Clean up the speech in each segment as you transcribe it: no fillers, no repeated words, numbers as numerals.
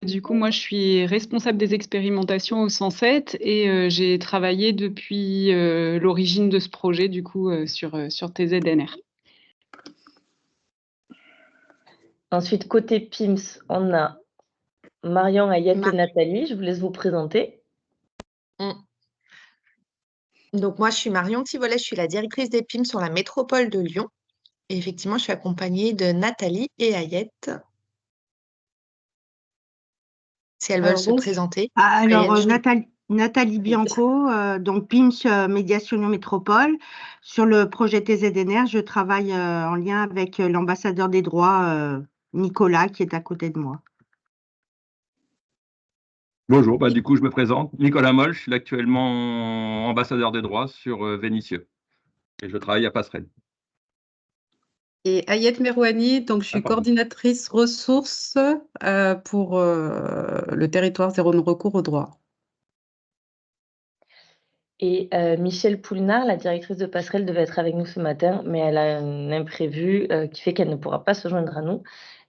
Du coup, moi, je suis responsable des expérimentations au 107 et j'ai travaillé depuis l'origine de ce projet, du coup, sur TZNR. Ensuite, côté PIMS, on a Marion, Ayette et Nathalie. Je vous laisse vous présenter. Donc, moi, je suis Marion Tivolet, je suis la directrice des PIMS sur la métropole de Lyon. Et effectivement, je suis accompagnée de Nathalie et Ayette. Si elles veulent se présenter. Alors, Ayette, Nathalie Bianco, donc PIMS Médiation Lyon Métropole. Sur le projet TZNR, je travaille en lien avec l'ambassadeur des droits, Nicolas, qui est à côté de moi. Bonjour, du coup, je me présente. Nicolas Moll, je suis actuellement ambassadeur des droits sur Vénissieux et je travaille à Passerelle. Et Ayette Merouani, donc je suis coordinatrice ressources pour le territoire zéro non-recours au droit. Et Michèle Poulnard, la directrice de Passerelle, devait être avec nous ce matin, mais elle a un imprévu qui fait qu'elle ne pourra pas se joindre à nous.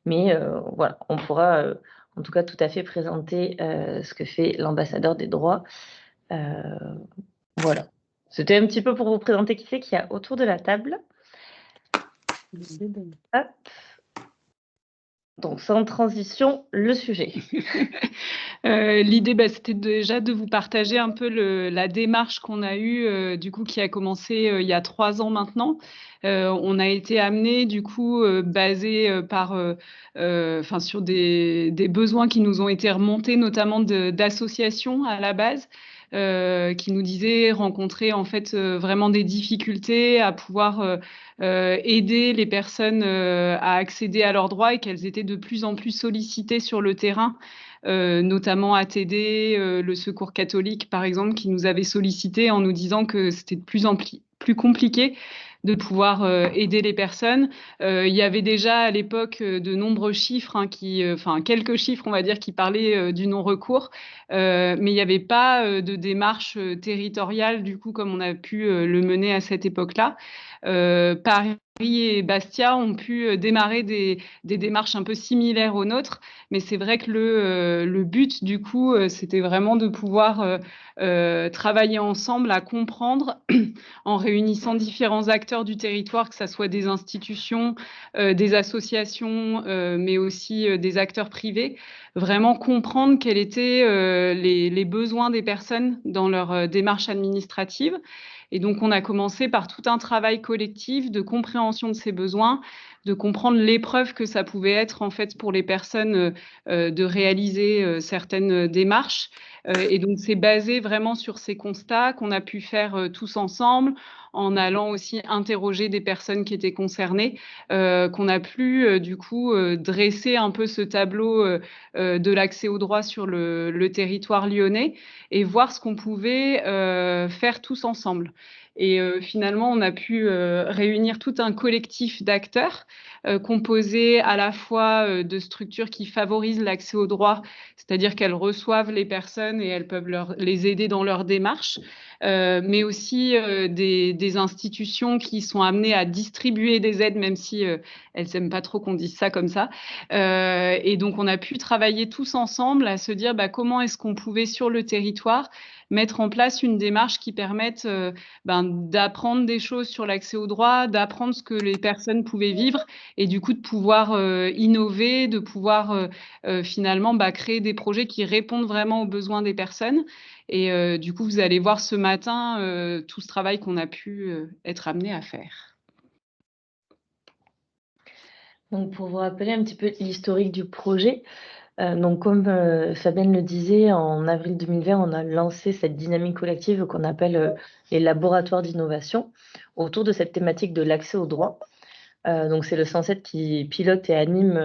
Mais voilà, on pourra en tout cas tout à fait présenter ce que fait l'ambassadeur des droits. Voilà. C'était un petit peu pour vous présenter qui c'est qu'il y a autour de la table. Hop. Donc, sans transition, le sujet. L'idée, c'était déjà de vous partager un peu la démarche qu'on a eue, du coup, qui a commencé il y a 3 ans maintenant. On a été amené, du coup, basé sur des besoins qui nous ont été remontés, notamment d'associations à la base. Qui nous disaient rencontrer en fait vraiment des difficultés à pouvoir aider les personnes à accéder à leurs droits et qu'elles étaient de plus en plus sollicitées sur le terrain, notamment ATD, le Secours catholique par exemple, qui nous avait sollicité en nous disant que c'était de plus en plus compliqué de pouvoir aider les personnes. Il y avait déjà à l'époque de nombreux chiffres, quelques chiffres, on va dire, qui parlaient du non-recours, mais il n'y avait pas de démarche territoriale, du coup, comme on a pu le mener à cette époque-là. Paris et Bastia ont pu démarrer des démarches un peu similaires aux nôtres, mais c'est vrai que le but, du coup, c'était vraiment de pouvoir travailler ensemble à comprendre en réunissant différents acteurs du territoire, que ce soit des institutions, des associations, mais aussi des acteurs privés, vraiment comprendre quels étaient les besoins des personnes dans leur démarche administrative. Et donc, on a commencé par tout un travail collectif de compréhension de ces besoins, de comprendre l'épreuve que ça pouvait être en fait pour les personnes de réaliser certaines démarches. Et donc, c'est basé vraiment sur ces constats qu'on a pu faire tous ensemble, en allant aussi interroger des personnes qui étaient concernées, qu'on a pu du coup dresser un peu ce tableau de l'accès au droit sur le territoire lyonnais et voir ce qu'on pouvait faire tous ensemble. Et finalement, on a pu réunir tout un collectif d'acteurs composé à la fois de structures qui favorisent l'accès au droit, c'est-à-dire qu'elles reçoivent les personnes et elles peuvent les aider dans leur démarche, mais aussi des institutions qui sont amenées à distribuer des aides, même si elles n'aiment pas trop qu'on dise ça comme ça. Et donc, on a pu travailler tous ensemble à se dire comment est-ce qu'on pouvait, sur le territoire, mettre en place une démarche qui permette d'apprendre des choses sur l'accès au droit, d'apprendre ce que les personnes pouvaient vivre et du coup de pouvoir innover, de pouvoir finalement créer des projets qui répondent vraiment aux besoins des personnes. Et du coup, vous allez voir ce matin tout ce travail qu'on a pu être amené à faire. Donc, pour vous rappeler un petit peu l'historique du projet, donc comme Fabienne le disait, en avril 2020, on a lancé cette dynamique collective qu'on appelle les laboratoires d'innovation autour de cette thématique de l'accès au droit. Donc c'est le 107 qui pilote et anime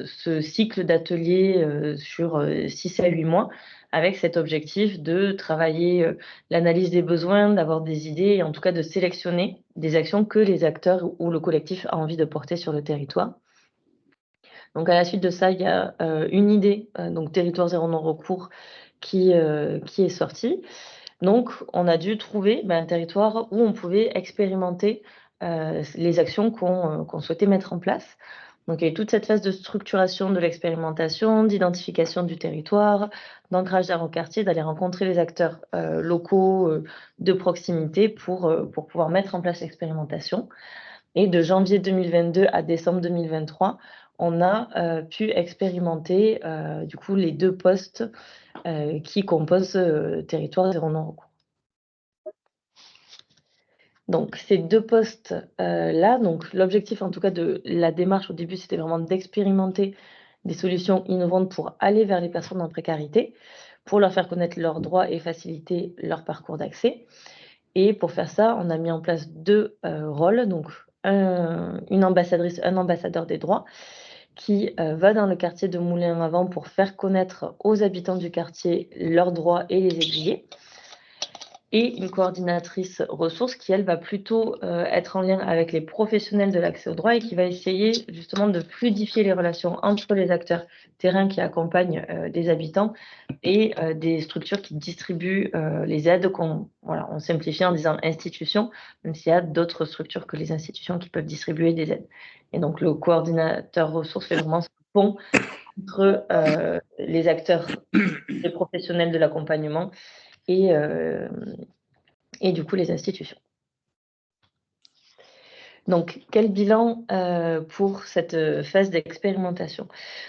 ce cycle d'ateliers sur 6 à 8 mois avec cet objectif de travailler l'analyse des besoins, d'avoir des idées et en tout cas de sélectionner des actions que les acteurs ou le collectif a envie de porter sur le territoire. Donc, à la suite de ça, il y a une idée, donc Territoire zéro non-recours, qui est sortie. Donc, on a dû trouver un territoire où on pouvait expérimenter les actions qu'on souhaitait mettre en place. Donc, il y a eu toute cette phase de structuration de l'expérimentation, d'identification du territoire, d'ancrage dans le quartier, d'aller rencontrer les acteurs locaux de proximité pour pouvoir mettre en place l'expérimentation. Et de janvier 2022 à décembre 2023, on a pu expérimenter du coup les 2 postes qui composent territoire zéro non-recours. Donc ces 2 postes là, donc l'objectif en tout cas de la démarche au début, c'était vraiment d'expérimenter des solutions innovantes pour aller vers les personnes en précarité, pour leur faire connaître leurs droits et faciliter leur parcours d'accès. Et pour faire ça, on a mis en place 2 rôles, donc une ambassadrice, un ambassadeur des droits qui va dans le quartier de Moulins-en-Avant pour faire connaître aux habitants du quartier leurs droits et les aiguiller. Et une coordinatrice ressources qui, elle, va plutôt être en lien avec les professionnels de l'accès au droit et qui va essayer justement de fluidifier les relations entre les acteurs terrain qui accompagnent des habitants et des structures qui distribuent les aides on simplifie en disant institutions, même s'il y a d'autres structures que les institutions qui peuvent distribuer des aides. Et donc, le coordinateur ressources fait vraiment ce pont entre les acteurs, les professionnels de l'accompagnement et du coup les institutions. Donc, quel bilan pour cette phase d'expérimentation?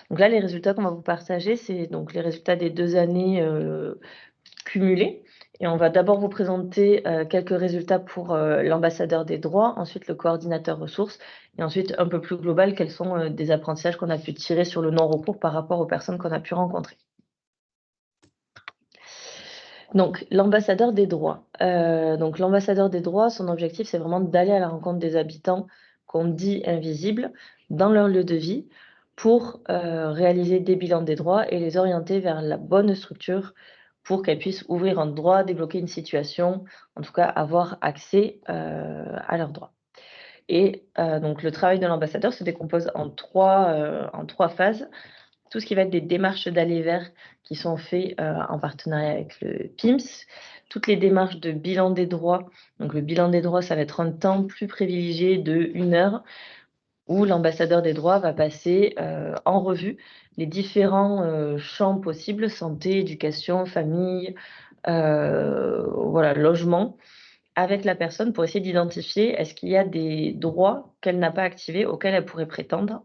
Donc là, les résultats qu'on va vous partager, c'est donc les résultats des 2 années cumulés. Et on va d'abord vous présenter quelques résultats pour l'ambassadeur des droits, ensuite le coordinateur ressources, et ensuite un peu plus global, quels sont des apprentissages qu'on a pu tirer sur le non-recours par rapport aux personnes qu'on a pu rencontrer. Donc, l'ambassadeur des droits. Donc, l'ambassadeur des droits, son objectif, c'est vraiment d'aller à la rencontre des habitants qu'on dit invisibles dans leur lieu de vie pour réaliser des bilans des droits et les orienter vers la bonne structure pour qu'elles puissent ouvrir un droit, débloquer une situation, en tout cas avoir accès à leurs droits. Et donc, le travail de l'ambassadeur se décompose en trois phases. Tout ce qui va être des démarches d'aller vers qui sont faites en partenariat avec le PIMS, toutes les démarches de bilan des droits. Donc le bilan des droits, ça va être un temps plus privilégié de 1 heure où l'ambassadeur des droits va passer en revue les différents champs possibles, santé, éducation, famille, logement, avec la personne pour essayer d'identifier est-ce qu'il y a des droits qu'elle n'a pas activés auxquels elle pourrait prétendre.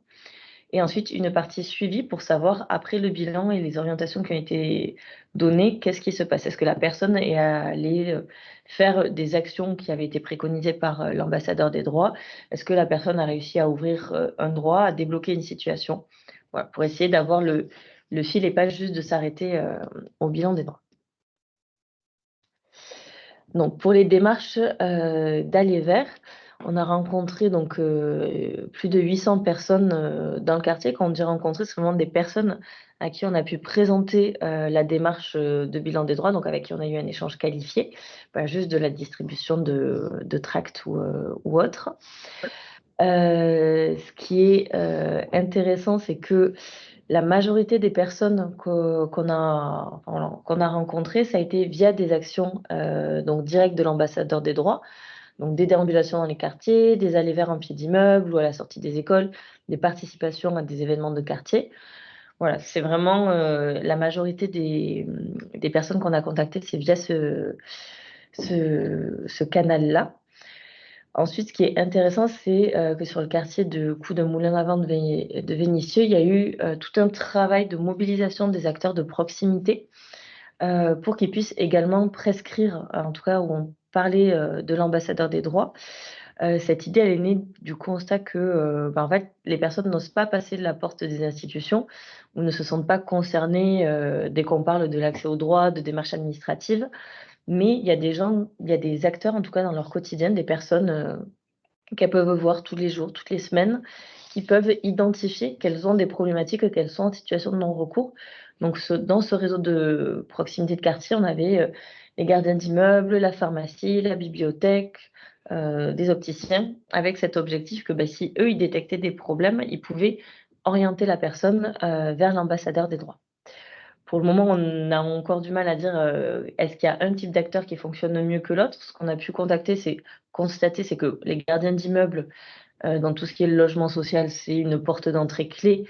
Et ensuite, une partie suivie pour savoir, après le bilan et les orientations qui ont été données, qu'est-ce qui se passe? Est-ce que la personne est allée faire des actions qui avaient été préconisées par l'ambassadeur des droits? Est-ce que la personne a réussi à ouvrir un droit, à débloquer une situation? Voilà, pour essayer d'avoir le fil et pas juste de s'arrêter au bilan des droits. Donc, pour les démarches d'aller vers, on a rencontré donc plus de 800 personnes dans le quartier. Quand on dit rencontrer, c'est vraiment des personnes à qui on a pu présenter la démarche de bilan des droits, donc avec qui on a eu un échange qualifié, pas juste de la distribution de tracts ou autre. Ce qui est intéressant, c'est que la majorité des personnes qu'on a rencontrées, ça a été via des actions donc directes de l'ambassadeur des droits, donc des déambulations dans les quartiers, des allées vers en pied d'immeuble ou à la sortie des écoles, des participations à des événements de quartier. Voilà, c'est vraiment la majorité des personnes qu'on a contactées, c'est via ce canal-là. Ensuite, ce qui est intéressant, c'est que sur le quartier de Coup de Moulins-en-Avant de Vénissieux, il y a eu tout un travail de mobilisation des acteurs de proximité pour qu'ils puissent également prescrire, en tout cas où on parlait de l'ambassadeur des droits. Cette idée, elle est née du constat que en fait, les personnes n'osent pas passer de la porte des institutions ou ne se sentent pas concernées dès qu'on parle de l'accès aux droits, de démarches administratives. Mais il y a des acteurs, en tout cas dans leur quotidien, des personnes qu'elles peuvent voir tous les jours, toutes les semaines, qui peuvent identifier qu'elles ont des problématiques, qu'elles sont en situation de non-recours. Donc, dans ce réseau de proximité de quartier, on avait les gardiens d'immeubles, la pharmacie, la bibliothèque, des opticiens, avec cet objectif que si eux, ils détectaient des problèmes, ils pouvaient orienter la personne vers l'ambassadeur des droits. Pour le moment, on a encore du mal à dire est-ce qu'il y a un type d'acteur qui fonctionne mieux que l'autre. Ce qu'on a pu constater, c'est que les gardiens d'immeubles Dans tout ce qui est le logement social, c'est une porte d'entrée clé.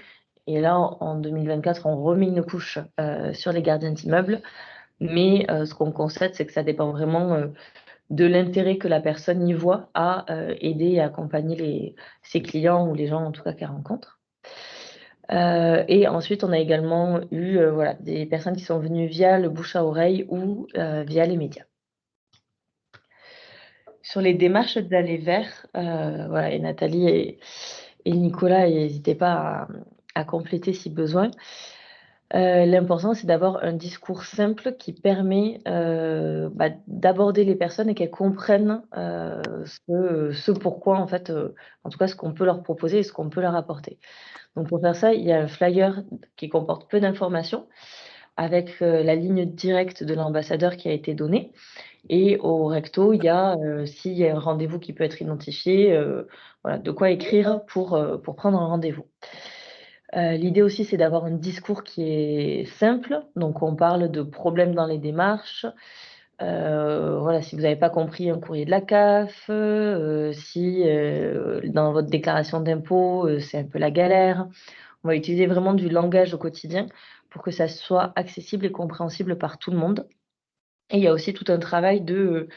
Et là, en 2024, on remet une couche sur les gardiens d'immeubles. Mais ce qu'on constate, c'est que ça dépend vraiment de l'intérêt que la personne y voit à aider et accompagner ses clients ou les gens en tout cas qu'elle rencontre. Et ensuite, on a également eu voilà, des personnes qui sont venues via le bouche à oreille ou via les médias. Sur les démarches d'aller vers, voilà, et Nathalie et Nicolas, n'hésitez pas à compléter si besoin. L'important, c'est d'avoir un discours simple qui permet d'aborder les personnes et qu'elles comprennent ce pourquoi, en fait, en tout cas, ce qu'on peut leur proposer et ce qu'on peut leur apporter. Donc, pour faire ça, il y a un flyer qui comporte peu d'informations avec la ligne directe de l'ambassadeur qui a été donnée. Et au recto, il y a, s'il y a un rendez-vous qui peut être identifié, voilà, de quoi écrire pour prendre un rendez-vous. L'idée aussi, c'est d'avoir un discours qui est simple. Donc, on parle de problèmes dans les démarches. Voilà, si vous n'avez pas compris un courrier de la CAF, si dans votre déclaration d'impôt, c'est un peu la galère. On va utiliser vraiment du langage au quotidien pour que ça soit accessible et compréhensible par tout le monde. Et il y a aussi tout un travail de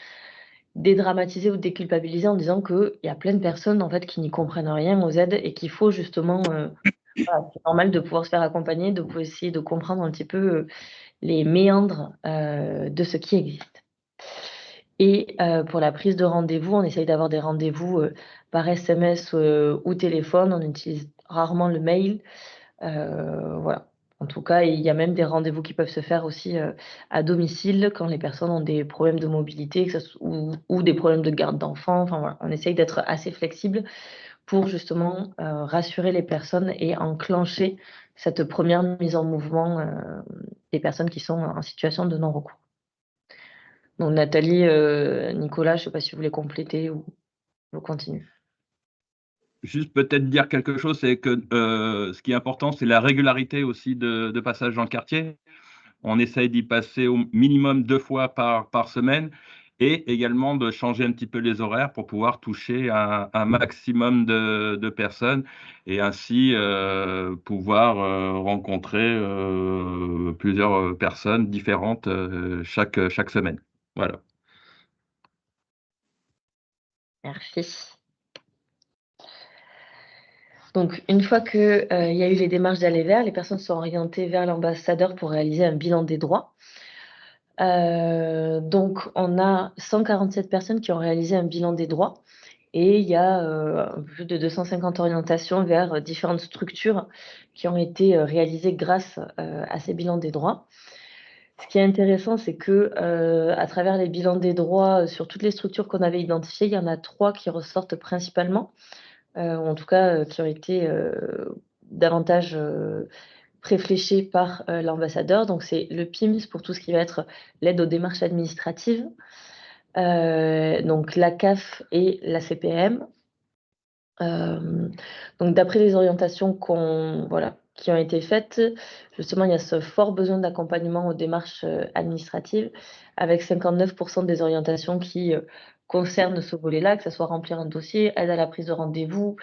dédramatiser ou déculpabiliser en disant qu'il y a plein de personnes en fait qui n'y comprennent rien aux aides et qu'il faut justement voilà, c'est normal de pouvoir se faire accompagner, de pouvoir essayer de comprendre un petit peu les méandres de ce qui existe. Et pour la prise de rendez-vous, on essaye d'avoir des rendez-vous par SMS ou téléphone. On utilise rarement le mail. Voilà. En tout cas, il y a même des rendez-vous qui peuvent se faire aussi à domicile quand les personnes ont des problèmes de mobilité ou des problèmes de garde d'enfants. Enfin, voilà. On essaye d'être assez flexible pour justement rassurer les personnes et enclencher cette première mise en mouvement des personnes qui sont en situation de non-recours. Donc Nathalie, Nicolas, je ne sais pas si vous voulez compléter ou vous continuez. Juste peut-être dire quelque chose, c'est que ce qui est important, c'est la régularité aussi de passage dans le quartier. On essaye d'y passer au minimum 2 fois par semaine et également de changer un petit peu les horaires pour pouvoir toucher un maximum de personnes et ainsi pouvoir rencontrer plusieurs personnes différentes chaque semaine. Voilà. Merci. Donc, une fois qu'il y a eu les démarches d'aller vers, les personnes sont orientées vers l'ambassadeur pour réaliser un bilan des droits. Donc, on a 147 personnes qui ont réalisé un bilan des droits et il y a plus de 250 orientations vers différentes structures qui ont été réalisées grâce à ces bilans des droits. Ce qui est intéressant, c'est que à travers les bilans des droits sur toutes les structures qu'on avait identifiées, il y en a 3 qui ressortent principalement, ou en tout cas qui ont été davantage réfléchis par l'ambassadeur. Donc, c'est le PIMS pour tout ce qui va être l'aide aux démarches administratives, donc la CAF et la CPM. Donc, d'après les orientations qui ont été faites, justement, il y a ce fort besoin d'accompagnement aux démarches administratives, avec 59% des orientations qui concernent ce volet-là, que ce soit remplir un dossier, aide à la prise de rendez-vous,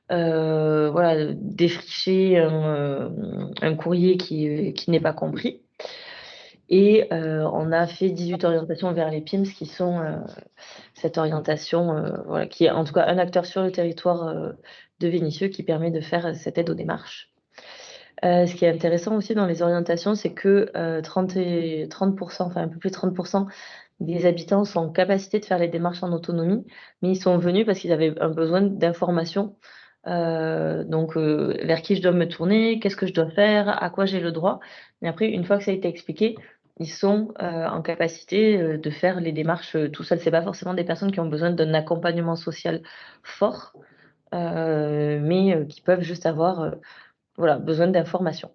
voilà, défricher un courrier qui n'est pas compris. Et on a fait 18 orientations vers les PIMS qui sont cette orientation, voilà, qui est en tout cas un acteur sur le territoire de Vénissieux qui permet de faire cette aide aux démarches. Ce qui est intéressant aussi dans les orientations, c'est que 30%, enfin un peu plus de 30% des habitants sont en capacité de faire les démarches en autonomie, mais ils sont venus parce qu'ils avaient un besoin d'information. Donc, vers qui je dois me tourner, qu'est-ce que je dois faire, à quoi j'ai le droit. Et après, une fois que ça a été expliqué, ils sont en capacité de faire les démarches tout seuls. Ce n'est pas forcément des personnes qui ont besoin d'un accompagnement social fort, mais qui peuvent juste avoir voilà, besoin d'informations.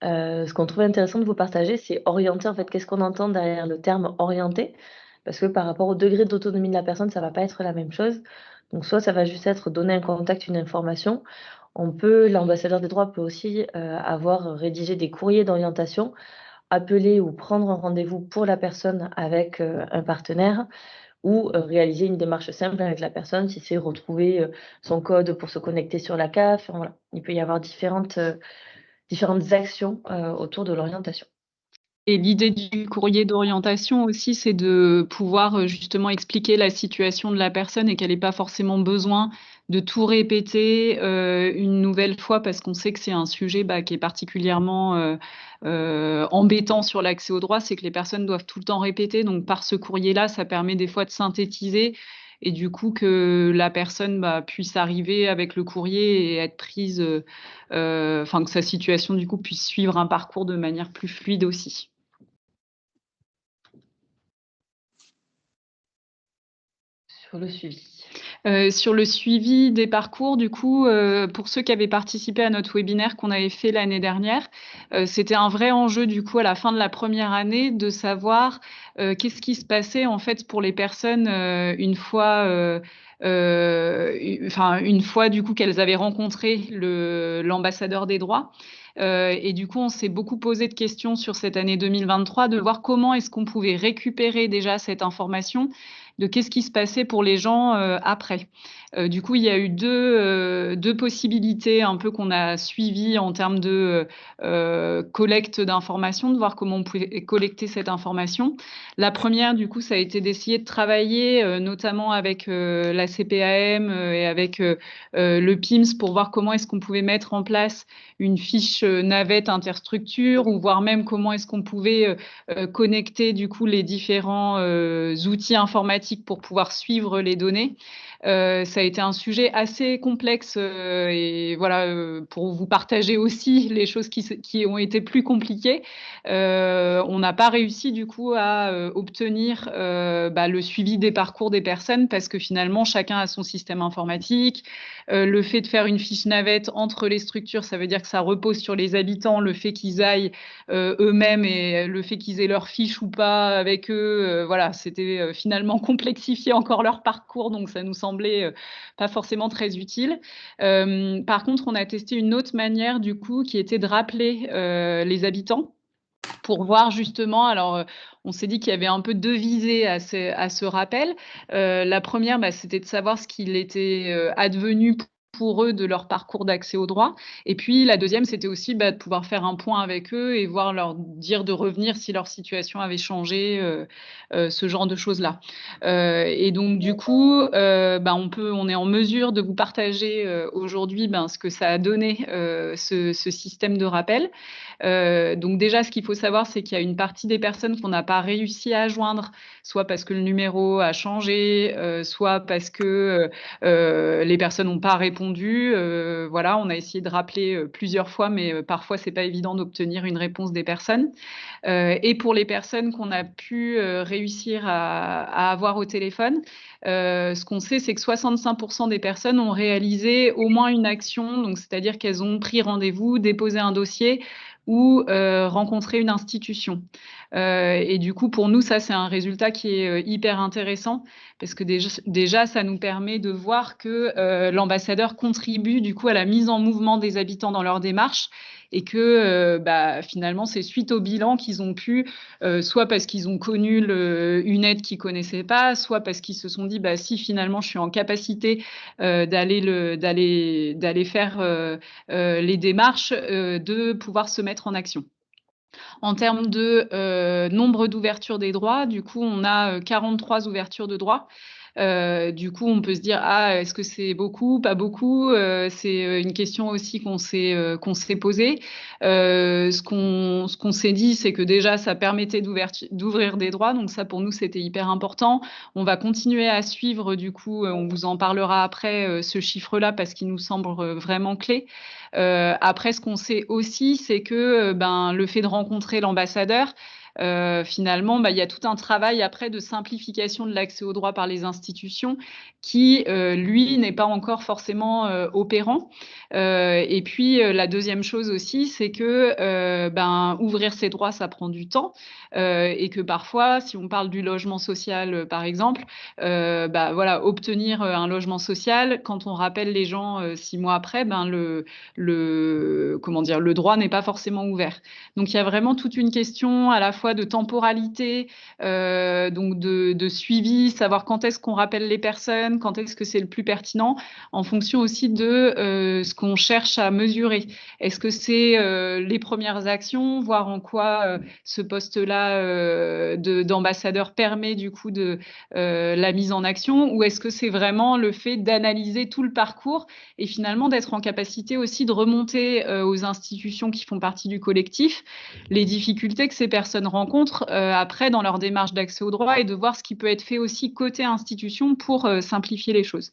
Ce qu'on trouvait intéressant de vous partager, c'est orienter. En fait, qu'est-ce qu'on entend derrière le terme orienter? Parce que par rapport au degré d'autonomie de la personne, ça ne va pas être la même chose. Donc, soit ça va juste être donner un contact, une information. L'ambassadeur des droits peut aussi avoir rédigé des courriers d'orientation, appeler ou prendre un rendez-vous pour la personne avec un partenaire, ou réaliser une démarche simple avec la personne, si c'est retrouver son code pour se connecter sur la CAF. Voilà. Il peut y avoir différentes actions autour de l'orientation. Et l'idée du courrier d'orientation aussi, c'est de pouvoir justement expliquer la situation de la personne et qu'elle n'ait pas forcément besoin de tout répéter une nouvelle fois, parce qu'on sait que c'est un sujet qui est particulièrement embêtant sur l'accès au droit, c'est que les personnes doivent tout le temps répéter. Donc par ce courrier-là, ça permet des fois de synthétiser et du coup que la personne puisse arriver avec le courrier et être prise, que sa situation du coup puisse suivre un parcours de manière plus fluide aussi. Sur le suivi. Sur le suivi des parcours, du coup, pour ceux qui avaient participé à notre webinaire qu'on avait fait l'année dernière, c'était un vrai enjeu du coup à la fin de la première année de savoir qu'est-ce qui se passait en fait pour les personnes une fois du coup qu'elles avaient rencontré l'ambassadeur des droits. Et du coup, on s'est beaucoup posé de questions sur cette année 2023, de voir comment est-ce qu'on pouvait récupérer déjà cette information, de qu'est-ce qui se passait pour les gens après. Du coup, il y a eu deux possibilités un peu qu'on a suivies en termes de collecte d'informations, de voir comment on pouvait collecter cette information. La première, du coup, ça a été d'essayer de travailler notamment avec la CPAM et avec le PIMS pour voir comment est-ce qu'on pouvait mettre en place une fiche navette interstructure, ou voir même comment est-ce qu'on pouvait connecter du coup les différents outils informatiques pour pouvoir suivre les données. Ça a été un sujet assez complexe et voilà, pour vous partager aussi les choses qui ont été plus compliquées. On n'a pas réussi du coup à obtenir le suivi des parcours des personnes, parce que finalement chacun a son système informatique. Le fait de faire une fiche navette entre les structures, ça veut dire que ça repose sur les habitants, le fait qu'ils aillent eux-mêmes et le fait qu'ils aient leur fiche ou pas avec eux, voilà, c'était finalement complexifier encore leur parcours, donc ça nous semblait pas forcément très utile. Par contre, on a testé une autre manière du coup, qui était de rappeler les habitants pour voir justement, alors on s'est dit qu'il y avait un peu deux visées à ce rappel. La première, c'était de savoir ce qu'il était advenu pour eux de leur parcours d'accès au droit. Et puis la deuxième, c'était aussi de pouvoir faire un point avec eux et voir leur dire de revenir si leur situation avait changé, ce genre de choses-là. Et donc du coup, on est en mesure de vous partager aujourd'hui ce que ça a donné, ce système de rappel. Donc déjà, ce qu'il faut savoir, c'est qu'il y a une partie des personnes qu'on n'a pas réussi à joindre, soit parce que le numéro a changé, soit parce que les personnes n'ont pas répondu. Voilà, on a essayé de rappeler plusieurs fois, mais parfois, c'est pas évident d'obtenir une réponse des personnes. Et pour les personnes qu'on a pu réussir à avoir au téléphone, ce qu'on sait, c'est que 65% des personnes ont réalisé au moins une action, donc c'est-à-dire qu'elles ont pris rendez-vous, déposé un dossier ou rencontré une institution. Et du coup, pour nous, ça, c'est un résultat qui est hyper intéressant, parce que déjà, ça nous permet de voir que l'ambassadeur contribue du coup à la mise en mouvement des habitants dans leur démarche, et que finalement, c'est suite au bilan qu'ils ont pu, soit parce qu'ils ont connu une aide qu'ils ne connaissaient pas, soit parce qu'ils se sont dit, si finalement je suis en capacité d'aller faire les démarches, de pouvoir se mettre en action. En termes de nombre d'ouvertures des droits, du coup, on a 43 ouvertures de droits. Du coup, on peut se dire, est-ce que c'est beaucoup, pas beaucoup? C'est une question aussi qu'on s'est posée. Ce qu'on s'est dit, c'est que déjà, ça permettait d'ouvrir des droits. Donc ça, pour nous, c'était hyper important. On va continuer à suivre, du coup, on vous en parlera après, ce chiffre-là, parce qu'il nous semble vraiment clé. Après, ce qu'on sait aussi, c'est que le fait de rencontrer l'ambassadeur, finalement, il y a tout un travail après de simplification de l'accès au droit par les institutions qui, lui, n'est pas encore forcément opérant. Et puis, la deuxième chose aussi, c'est que ouvrir ses droits, ça prend du temps, et que parfois, si on parle du logement social, par exemple, voilà, obtenir un logement social, quand on rappelle les gens 6 mois après, le droit n'est pas forcément ouvert. Donc, il y a vraiment toute une question à la fois fois de temporalité, donc de suivi, savoir quand est-ce qu'on rappelle les personnes, quand est-ce que c'est le plus pertinent, en fonction aussi de ce qu'on cherche à mesurer. Est-ce que c'est les premières actions, voir en quoi ce poste-là d'ambassadeur permet du coup de la mise en action, ou est-ce que c'est vraiment le fait d'analyser tout le parcours et finalement d'être en capacité aussi de remonter aux institutions qui font partie du collectif les difficultés que ces personnes rencontrent après dans leur démarche d'accès au droit, et de voir ce qui peut être fait aussi côté institution pour simplifier les choses.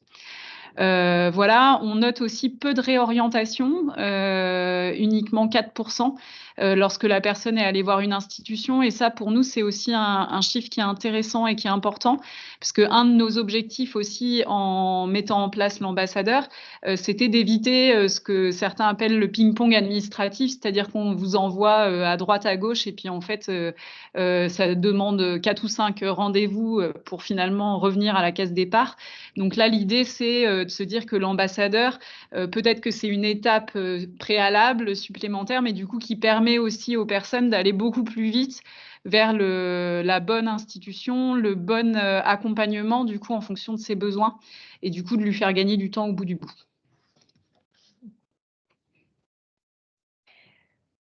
Voilà, on note aussi peu de réorientation, uniquement 4%, lorsque la personne est allée voir une institution. Et ça, pour nous, c'est aussi un chiffre qui est intéressant et qui est important, parce qu'un de nos objectifs aussi en mettant en place l'ambassadeur, c'était d'éviter ce que certains appellent le ping-pong administratif, c'est-à-dire qu'on vous envoie à droite, à gauche, et puis en fait, ça demande 4 ou 5 rendez-vous pour finalement revenir à la case départ. Donc là, l'idée, c'est de se dire que l'ambassadeur, peut-être que c'est une étape préalable, supplémentaire, mais du coup qui permet aussi aux personnes d'aller beaucoup plus vite vers la bonne institution, le bon accompagnement, du coup, en fonction de ses besoins, et du coup de lui faire gagner du temps au bout du bout.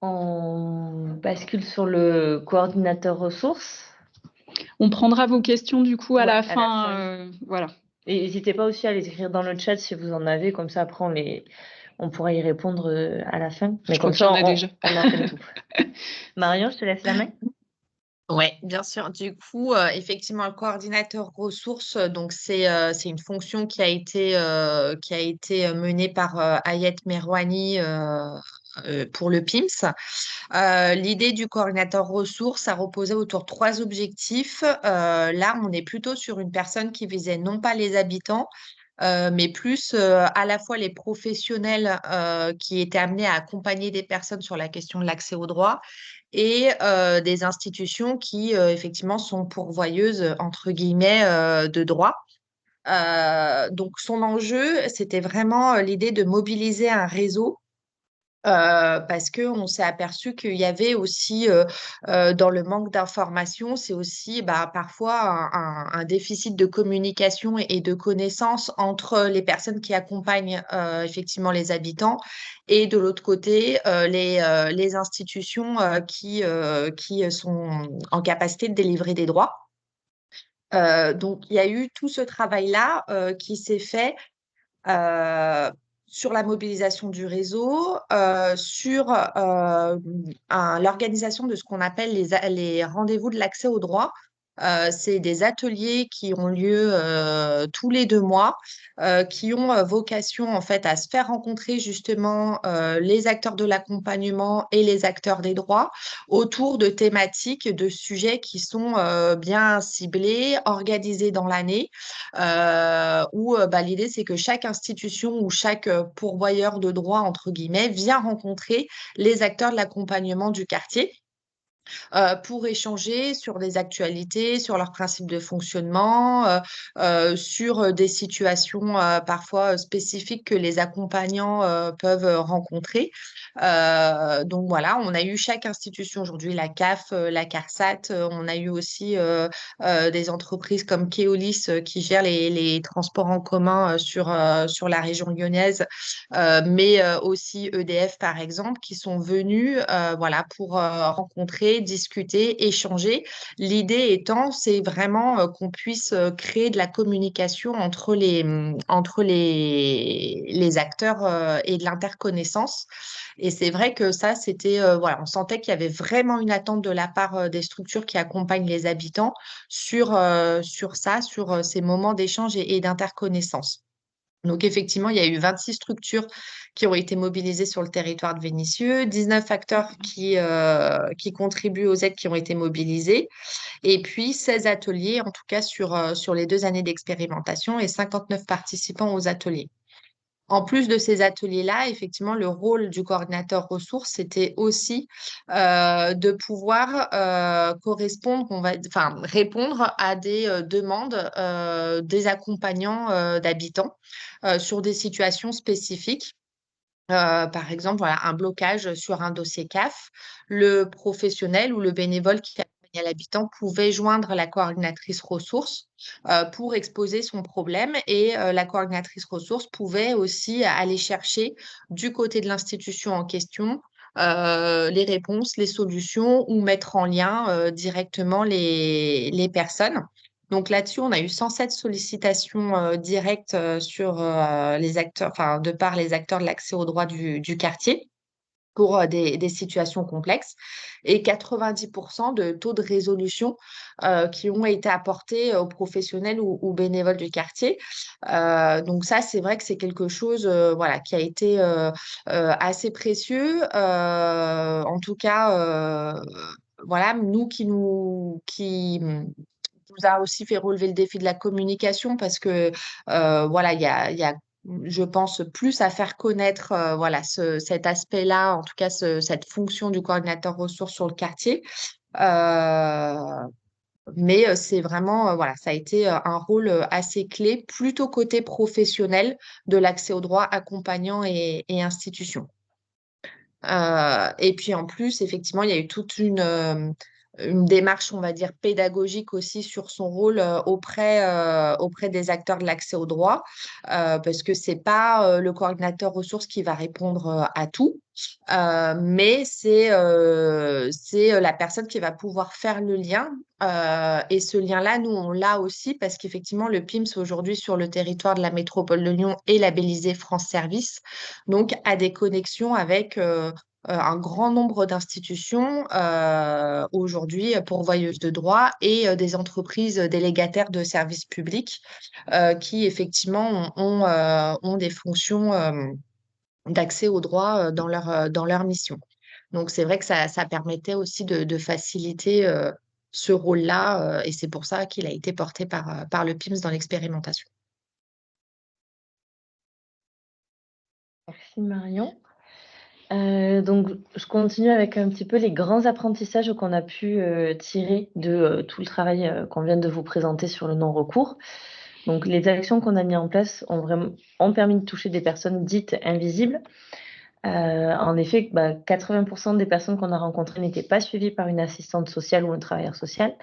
On bascule sur le coordinateur ressources. On prendra vos questions du coup à Ouais, la fin. Voilà. Et n'hésitez pas aussi à les écrire dans le chat si vous en avez, comme ça après on pourra y répondre à la fin. Mais Je comme crois ça, qu'il y en a déjà. on en fait le tout. Marion, je te laisse la main. Oui, bien sûr. Du coup, effectivement, le coordinateur ressources, donc c'est une fonction qui a été menée par Ayet Merwani pour le PIMS. L'idée du coordinateur ressources, ça reposait autour de 3 objectifs. Là, on est plutôt sur une personne qui visait non pas les habitants, mais plus à la fois les professionnels qui étaient amenés à accompagner des personnes sur la question de l'accès au droit, et des institutions qui, effectivement, sont pourvoyeuses, entre guillemets, de droit. Donc, son enjeu, c'était vraiment l'idée de mobiliser un réseau, parce qu'on s'est aperçu qu'il y avait aussi, dans le manque d'informations, c'est aussi parfois un déficit de communication et de connaissances entre les personnes qui accompagnent effectivement les habitants, et de l'autre côté, les institutions qui sont en capacité de délivrer des droits. Donc, il y a eu tout ce travail-là qui s'est fait sur la mobilisation du réseau, sur l'organisation de ce qu'on appelle les rendez-vous de l'accès au droit. C'est des ateliers qui ont lieu tous les 2 mois, qui ont vocation en fait à se faire rencontrer justement les acteurs de l'accompagnement et les acteurs des droits autour de thématiques, de sujets qui sont bien ciblés, organisés dans l'année, où l'idée, c'est que chaque institution ou chaque pourvoyeur de droit, entre guillemets, vient rencontrer les acteurs de l'accompagnement du quartier pour échanger sur des actualités, sur leurs principes de fonctionnement, sur des situations parfois spécifiques que les accompagnants peuvent rencontrer. Donc voilà, on a eu chaque institution aujourd'hui, la CAF, la CARSAT, on a eu aussi des entreprises comme Keolis qui gèrent les transports en commun sur la région lyonnaise, mais aussi EDF par exemple, qui sont venus pour rencontrer, discuter, échanger. L'idée étant, c'est vraiment qu'on puisse créer de la communication entre les acteurs et de l'interconnaissance. Et c'est vrai que ça, c'était, on sentait qu'il y avait vraiment une attente de la part des structures qui accompagnent les habitants sur ça, sur ces moments d'échange et d'interconnaissance. Donc, effectivement, il y a eu 26 structures qui ont été mobilisées sur le territoire de Vénissieux, 19 acteurs qui contribuent aux aides qui ont été mobilisés, et puis 16 ateliers, en tout cas sur les 2 années d'expérimentation, et 59 participants aux ateliers. En plus de ces ateliers-là, effectivement, le rôle du coordinateur ressources, c'était aussi de pouvoir répondre à des demandes des accompagnants d'habitants sur des situations spécifiques. Par exemple, un blocage sur un dossier CAF, le professionnel ou le bénévole qui accompagne à l'habitant pouvait joindre la coordinatrice ressources pour exposer son problème et la coordinatrice ressources pouvait aussi aller chercher du côté de l'institution en question les réponses, les solutions ou mettre en lien directement les personnes. Donc là-dessus, on a eu 107 sollicitations directes sur les acteurs, enfin, de par les acteurs de l'accès au droit du quartier pour des situations complexes et 90% de taux de résolution qui ont été apportés aux professionnels ou bénévoles du quartier. Donc ça, c'est vrai que c'est quelque chose voilà, qui a été assez précieux. En tout cas, voilà, qui nous a aussi fait relever le défi de la communication parce que voilà, il y a je pense plus à faire connaître voilà, cet aspect-là, en tout cas cette fonction du coordinateur ressources sur le quartier. Mais c'est vraiment, voilà, ça a été un rôle assez clé, plutôt côté professionnel de l'accès au droit, accompagnant et institution. Et puis en plus, effectivement, il y a eu toute une démarche, on va dire, pédagogique aussi sur son rôle auprès des acteurs de l'accès au droit, parce que c'est pas le coordinateur ressources qui va répondre à tout, mais c'est la personne qui va pouvoir faire le lien. Et ce lien-là, nous, on l'a aussi parce qu'effectivement, le PIMS aujourd'hui sur le territoire de la métropole de Lyon est labellisé France Service, donc a des connexions avec un grand nombre d'institutions aujourd'hui pourvoyeuses de droit et des entreprises délégataires de services publics qui effectivement ont des fonctions d'accès au droit dans leur mission. Donc c'est vrai que ça permettait aussi de faciliter ce rôle-là et c'est pour ça qu'il a été porté par le PIMS dans l'expérimentation. Merci Marion. Donc, je continue avec un petit peu les grands apprentissages qu'on a pu tirer de tout le travail qu'on vient de vous présenter sur le non-recours. Donc, les actions qu'on a mises en place ont permis de toucher des personnes dites invisibles. En effet, 80% des personnes qu'on a rencontrées n'étaient pas suivies par une assistante sociale ou un travailleur social.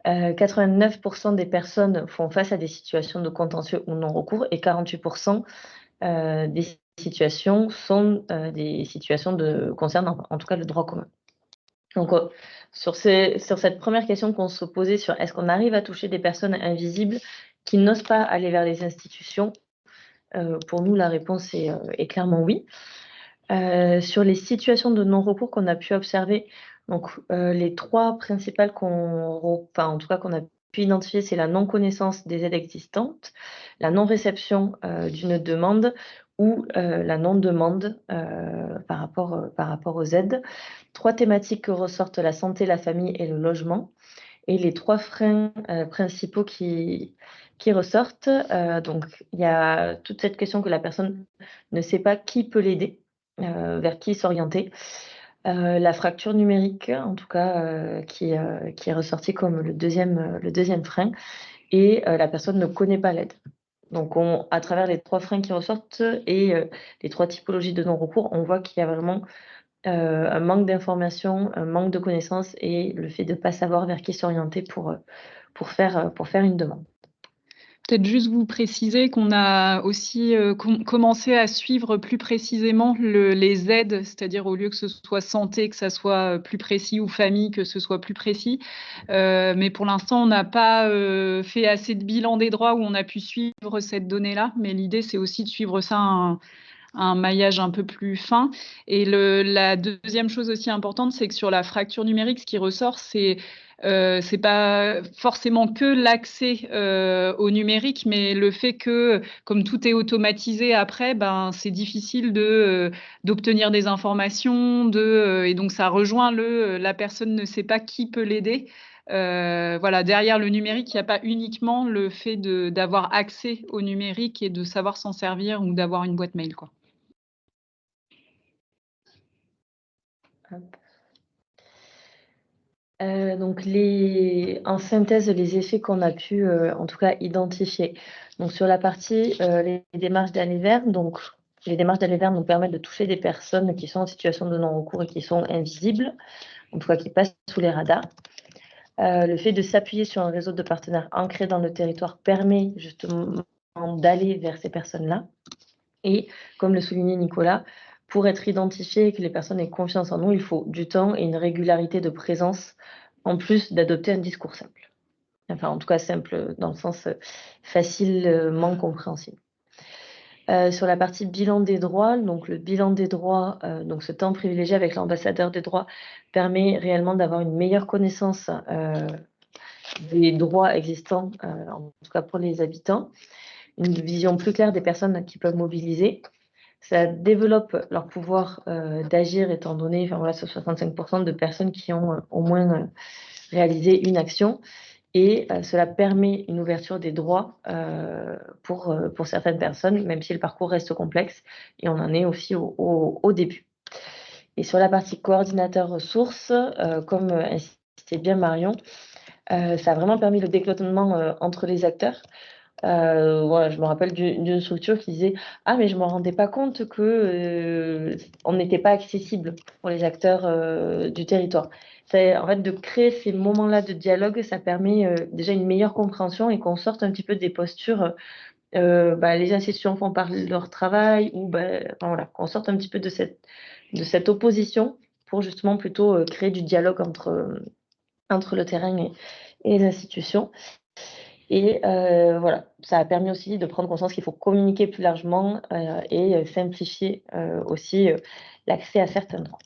89% des personnes font face à des situations de contentieux ou non-recours et 48% des situations sont des situations concernant en tout cas le droit commun. Donc, sur cette première question qu'on se posait sur est-ce qu'on arrive à toucher des personnes invisibles qui n'osent pas aller vers les institutions, pour nous, la réponse est clairement oui. Sur les situations de non-recours qu'on a pu observer, donc les trois principales qu'on a pu identifier, c'est la non-connaissance des aides existantes, la non-réception d'une demande ou la non-demande par rapport aux aides. Trois thématiques que ressortent la santé, la famille et le logement. Et les trois freins principaux qui ressortent, donc il y a toute cette question que la personne ne sait pas qui peut l'aider, vers qui s'orienter. La fracture numérique, en tout cas, qui est ressortie comme le deuxième frein, et la personne ne connaît pas l'aide. Donc, à travers les trois freins qui ressortent et les trois typologies de non-recours, on voit qu'il y a vraiment un manque d'information, un manque de connaissances et le fait de ne pas savoir vers qui s'orienter pour faire une demande. Peut-être juste vous préciser qu'on a aussi commencé à suivre plus précisément les aides, c'est-à-dire au lieu que ce soit santé, que ça soit plus précis, ou famille, que ce soit plus précis. Mais pour l'instant, on n'a pas fait assez de bilan des droits où on a pu suivre cette donnée-là. Mais l'idée, c'est aussi de suivre ça à un maillage un peu plus fin. Et la deuxième chose aussi importante, c'est que sur la fracture numérique, ce qui ressort, c'est pas forcément que l'accès au numérique, mais le fait que, comme tout est automatisé après, c'est difficile d'obtenir des informations, et donc ça rejoint la personne ne sait pas qui peut l'aider. Voilà, derrière le numérique, il n'y a pas uniquement le fait d'avoir accès au numérique et de savoir s'en servir ou d'avoir une boîte mail, quoi. Donc en synthèse, les effets qu'on a pu en tout cas identifier. Donc sur la partie les démarches d'aller vers, donc les démarches d'aller vers nous permettent de toucher des personnes qui sont en situation de non-recours et qui sont invisibles, en tout cas qui passent sous les radars. Le fait de s'appuyer sur un réseau de partenaires ancrés dans le territoire permet justement d'aller vers ces personnes-là. Et comme le soulignait Nicolas, pour être identifié et que les personnes aient confiance en nous, il faut du temps et une régularité de présence, en plus d'adopter un discours simple. Enfin, en tout cas, simple dans le sens facilement compréhensible. Sur la partie bilan des droits, donc le bilan des droits, donc ce temps privilégié avec l'ambassadeur des droits permet réellement d'avoir une meilleure connaissance des droits existants, en tout cas pour les habitants, une vision plus claire des personnes qui peuvent mobiliser. Ça développe leur pouvoir d'agir, étant donné, enfin voilà, ce 65% de personnes qui ont au moins réalisé une action. Et cela permet une ouverture des droits pour certaines personnes, même si le parcours reste complexe. Et on en est aussi au début. Et sur la partie coordinateur ressources, comme insistait bien Marion, ça a vraiment permis le décloisonnement entre les acteurs. Voilà, je me rappelle d'une structure qui disait « Ah, mais je ne me rendais pas compte qu'on n'était pas accessible pour les acteurs du territoire ». En fait, de créer ces moments-là de dialogue, ça permet déjà une meilleure compréhension et qu'on sorte un petit peu des postures les institutions font parler de leur travail ou enfin, voilà, qu'on sorte un petit peu de cette opposition pour justement plutôt créer du dialogue entre le terrain et les institutions. Et voilà, ça a permis aussi de prendre conscience qu'il faut communiquer plus largement et simplifier aussi l'accès à certains droits.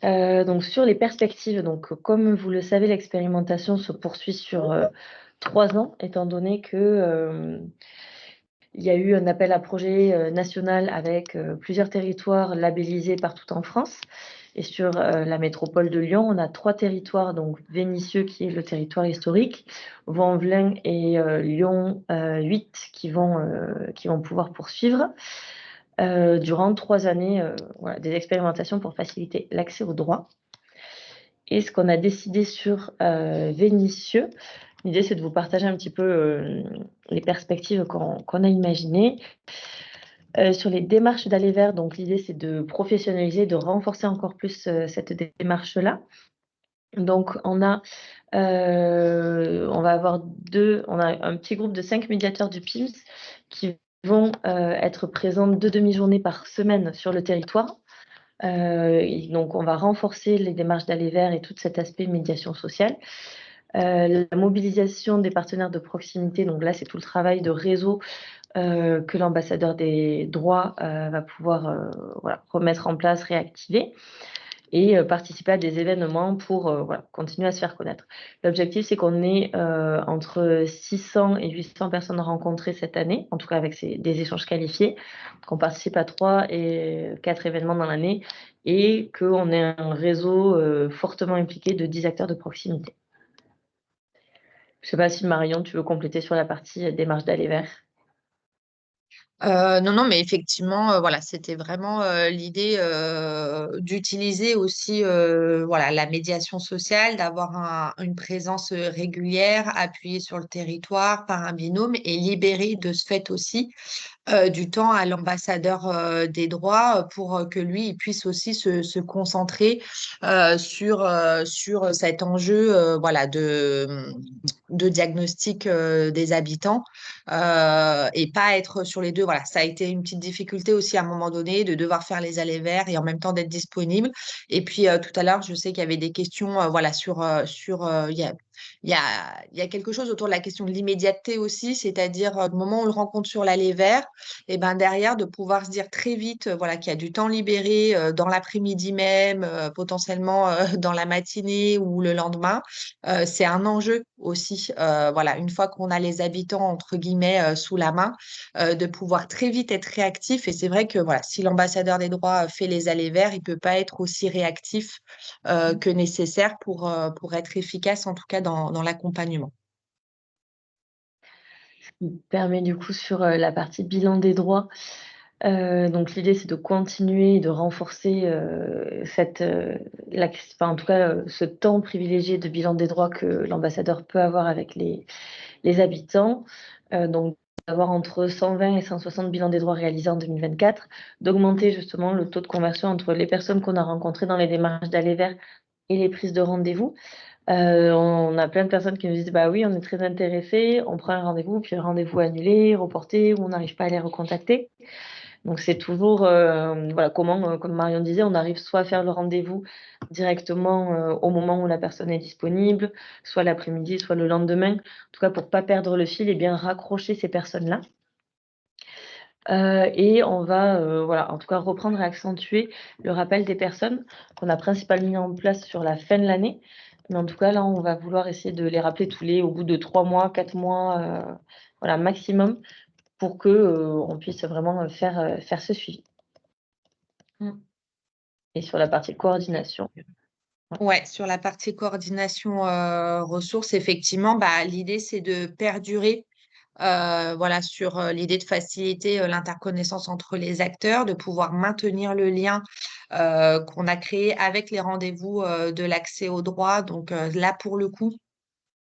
Donc sur les perspectives, donc comme vous le savez, l'expérimentation se poursuit sur 3 ans, étant donné que il y a eu un appel à projet national avec plusieurs territoires labellisés partout en France. Et sur la métropole de Lyon, on a 3 territoires, donc Vénissieux qui est le territoire historique, Vaux-en-Velin et Lyon 8 qui vont pouvoir poursuivre durant 3 années voilà, des expérimentations pour faciliter l'accès aux droits. Et ce qu'on a décidé sur Vénissieux, l'idée c'est de vous partager un petit peu les perspectives qu'on a imaginées. Sur les démarches d'aller vers, donc l'idée c'est de professionnaliser, de renforcer encore plus cette démarche-là. Donc on va avoir on a un petit groupe de 5 médiateurs du PIMS qui vont être présents 2 demi-journées par semaine sur le territoire. Donc on va renforcer les démarches d'aller vers et tout cet aspect médiation sociale. La mobilisation des partenaires de proximité, donc là c'est tout le travail de réseau que l'ambassadeur des droits va pouvoir voilà, remettre en place, réactiver et participer à des événements pour voilà, continuer à se faire connaître. L'objectif, c'est qu'on ait entre 600 et 800 personnes rencontrées cette année, en tout cas avec des échanges qualifiés, qu'on participe à 3 et 4 événements dans l'année et qu'on ait un réseau fortement impliqué de 10 acteurs de proximité. Je ne sais pas si Marion, tu veux compléter sur la partie démarche d'aller vers. Non, mais effectivement, voilà, c'était vraiment l'idée d'utiliser aussi voilà, la médiation sociale, d'avoir une présence régulière, appuyée sur le territoire par un binôme et libérer de ce fait aussi du temps à l'ambassadeur des droits pour que lui il puisse aussi se concentrer sur cet enjeu voilà, de diagnostic des habitants et pas être sur les deux. Voilà, ça a été une petite difficulté aussi à un moment donné de devoir faire les allers vers et en même temps d'être disponible. Et puis tout à l'heure, je sais qu'il y avait des questions voilà, il y a quelque chose autour de la question de l'immédiateté aussi, c'est-à-dire le moment où on le rencontre sur l'allée vers, et ben derrière de pouvoir se dire très vite voilà, qu'il y a du temps libéré dans l'après-midi même, potentiellement dans la matinée ou le lendemain. C'est un enjeu aussi, voilà, une fois qu'on a les habitants entre guillemets sous la main, de pouvoir très vite être réactif. Et c'est vrai que voilà, si l'ambassadeur des droits fait les allées vers, il peut pas être aussi réactif que nécessaire pour être efficace, en tout cas dans l'accompagnement. Ce qui permet du coup sur la partie bilan des droits. Donc l'idée c'est de continuer de renforcer en tout cas ce temps privilégié de bilan des droits que l'ambassadeur peut avoir avec les habitants. Donc d'avoir entre 120 et 160 bilans des droits réalisés en 2024, d'augmenter justement le taux de conversion entre les personnes qu'on a rencontrées dans les démarches d'aller vers et les prises de rendez-vous. On a plein de personnes qui nous disent: «Bah oui, on est très intéressés», on prend un rendez-vous, puis le rendez-vous annulé, reporté ou on n'arrive pas à les recontacter. Donc c'est toujours, voilà, comment, comme Marion disait, on arrive soit à faire le rendez-vous directement, au moment où la personne est disponible, soit l'après-midi, soit le lendemain. En tout cas, pour pas perdre le fil et bien raccrocher ces personnes-là. Et on va, voilà, en tout cas reprendre et accentuer le rappel des personnes qu'on a principalement mis en place sur la fin de l'année. Mais en tout cas, là, on va vouloir essayer de les rappeler au bout de 3 mois, 4 mois, voilà, maximum pour que, on puisse vraiment, faire ce suivi. Mmh. Et sur la partie coordination. Ouais, sur la partie coordination ressources, effectivement, bah, l'idée, c'est de perdurer voilà, sur l'idée de faciliter l'interconnaissance entre les acteurs, de pouvoir maintenir le lien qu'on a créé avec les rendez-vous de l'accès au droit. Donc là, pour le coup,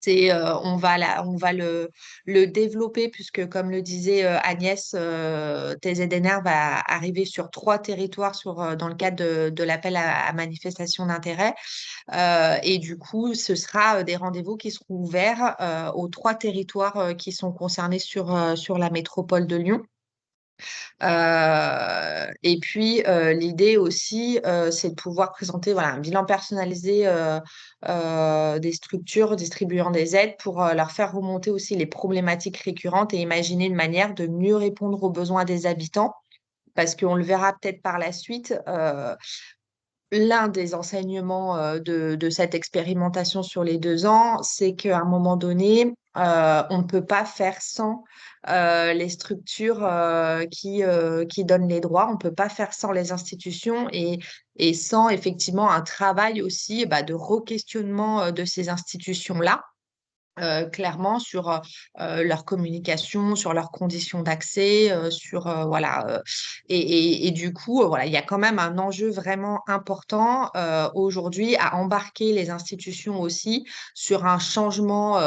on va le développer puisque, comme le disait Agnès, TZNR va arriver sur 3 territoires dans le cadre de l'appel à manifestation d'intérêt. Et du coup, ce sera des rendez-vous qui seront ouverts aux 3 territoires qui sont concernés sur la métropole de Lyon. Et puis, l'idée aussi, c'est de pouvoir présenter, voilà, un bilan personnalisé des structures distribuant des aides pour leur faire remonter aussi les problématiques récurrentes et imaginer une manière de mieux répondre aux besoins des habitants. Parce qu'on le verra peut-être par la suite, l'un des enseignements de cette expérimentation sur les 2 ans, c'est qu'à un moment donné, on ne peut pas faire sans les structures qui donnent les droits, on ne peut pas faire sans les institutions et sans effectivement un travail aussi bah, de re-questionnement de ces institutions-là. Clairement sur leur communication, sur leurs conditions d'accès, sur voilà, et du coup, voilà, il y a quand même un enjeu vraiment important aujourd'hui à embarquer les institutions aussi sur un changement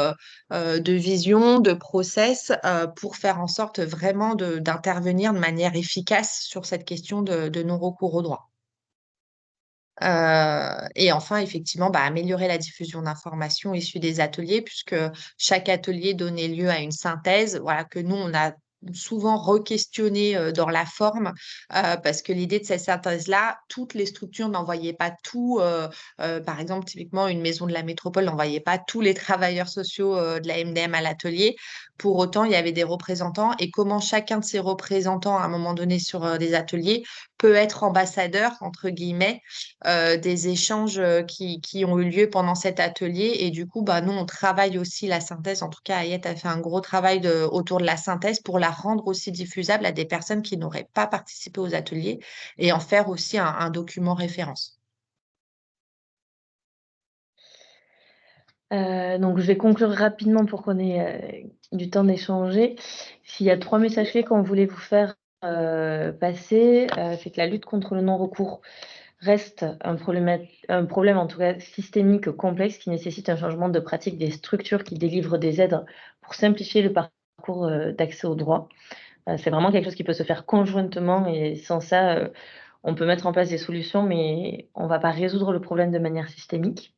de vision, de process, pour faire en sorte vraiment d'intervenir de manière efficace sur cette question de non-recours au droit. Et enfin, effectivement, bah, améliorer la diffusion d'informations issues des ateliers, puisque chaque atelier donnait lieu à une synthèse, voilà, que nous, on a souvent re-questionné dans la forme, parce que l'idée de cette synthèse-là, toutes les structures n'envoyaient pas tout. Par exemple, typiquement, une maison de la métropole n'envoyait pas tous les travailleurs sociaux de la MDM à l'atelier. Pour autant, il y avait des représentants, et comment chacun de ces représentants, à un moment donné sur des ateliers, peut être ambassadeur, entre guillemets, des échanges qui ont eu lieu pendant cet atelier. Et du coup, bah, nous, on travaille aussi la synthèse. En tout cas, Ayette a fait un gros travail autour de la synthèse pour la rendre aussi diffusable à des personnes qui n'auraient pas participé aux ateliers et en faire aussi un document référence. Donc je vais conclure rapidement pour qu'on ait du temps d'échanger. S'il y a 3 messages clés qu'on voulait vous faire passer, c'est que la lutte contre le non-recours reste un problème en tout cas systémique complexe qui nécessite un changement de pratique des structures qui délivrent des aides pour simplifier le parcours d'accès au droit. C'est vraiment quelque chose qui peut se faire conjointement et sans ça, on peut mettre en place des solutions, mais on ne va pas résoudre le problème de manière systémique.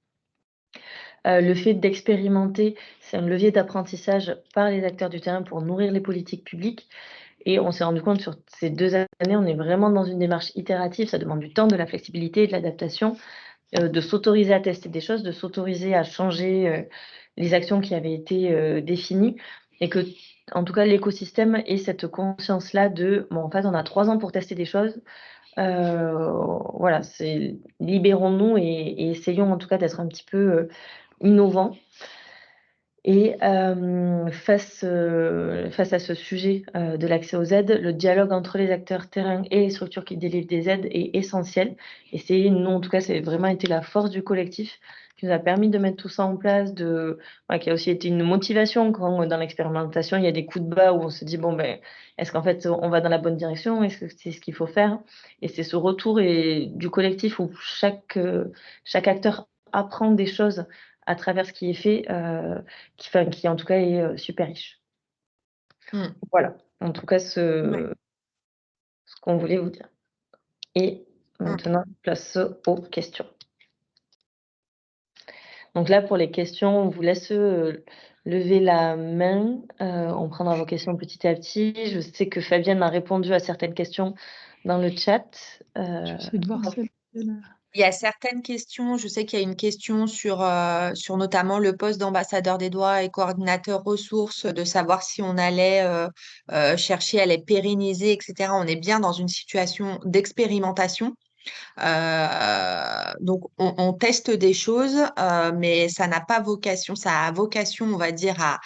Le fait d'expérimenter, c'est un levier d'apprentissage par les acteurs du terrain pour nourrir les politiques publiques. Et on s'est rendu compte sur ces 2 années, on est vraiment dans une démarche itérative. Ça demande du temps, de la flexibilité et de l'adaptation, de s'autoriser à tester des choses, de s'autoriser à changer les actions qui avaient été définies. Et que, en tout cas, l'écosystème ait cette conscience-là de, bon, en fait, on a 3 ans pour tester des choses. Voilà, libérons-nous et essayons en tout cas d'être un petit peu innovants. Et face à ce sujet de l'accès aux aides, le dialogue entre les acteurs terrain et les structures qui délivrent des aides est essentiel. Et nous, en tout cas, c'est vraiment été la force du collectif qui nous a permis de mettre tout ça en place, qui a aussi été une motivation quand dans l'expérimentation, il y a des coups de bas où on se dit, bon, ben, est-ce qu'en fait, on va dans la bonne direction? Est-ce que c'est ce qu'il faut faire? Et c'est ce retour du collectif où chaque acteur apprend des choses à travers ce qui est fait, qui en tout cas est super riche. Voilà, en tout cas Ouais. ce qu'on voulait vous dire. Et Mm. maintenant, place aux questions. Donc là, pour les questions, on vous laisse lever la main. On prendra vos questions petit à petit. Je sais que Fabienne a répondu à certaines questions dans le chat. J'essaie de voir celle. Il y a certaines questions, je sais qu'il y a une question sur notamment le poste d'ambassadeur des droits et coordinateur ressources, de savoir si on allait chercher à les pérenniser, etc. On est bien dans une situation d'expérimentation. Donc, on teste des choses, mais ça n'a pas vocation, ça a vocation, on va dire, à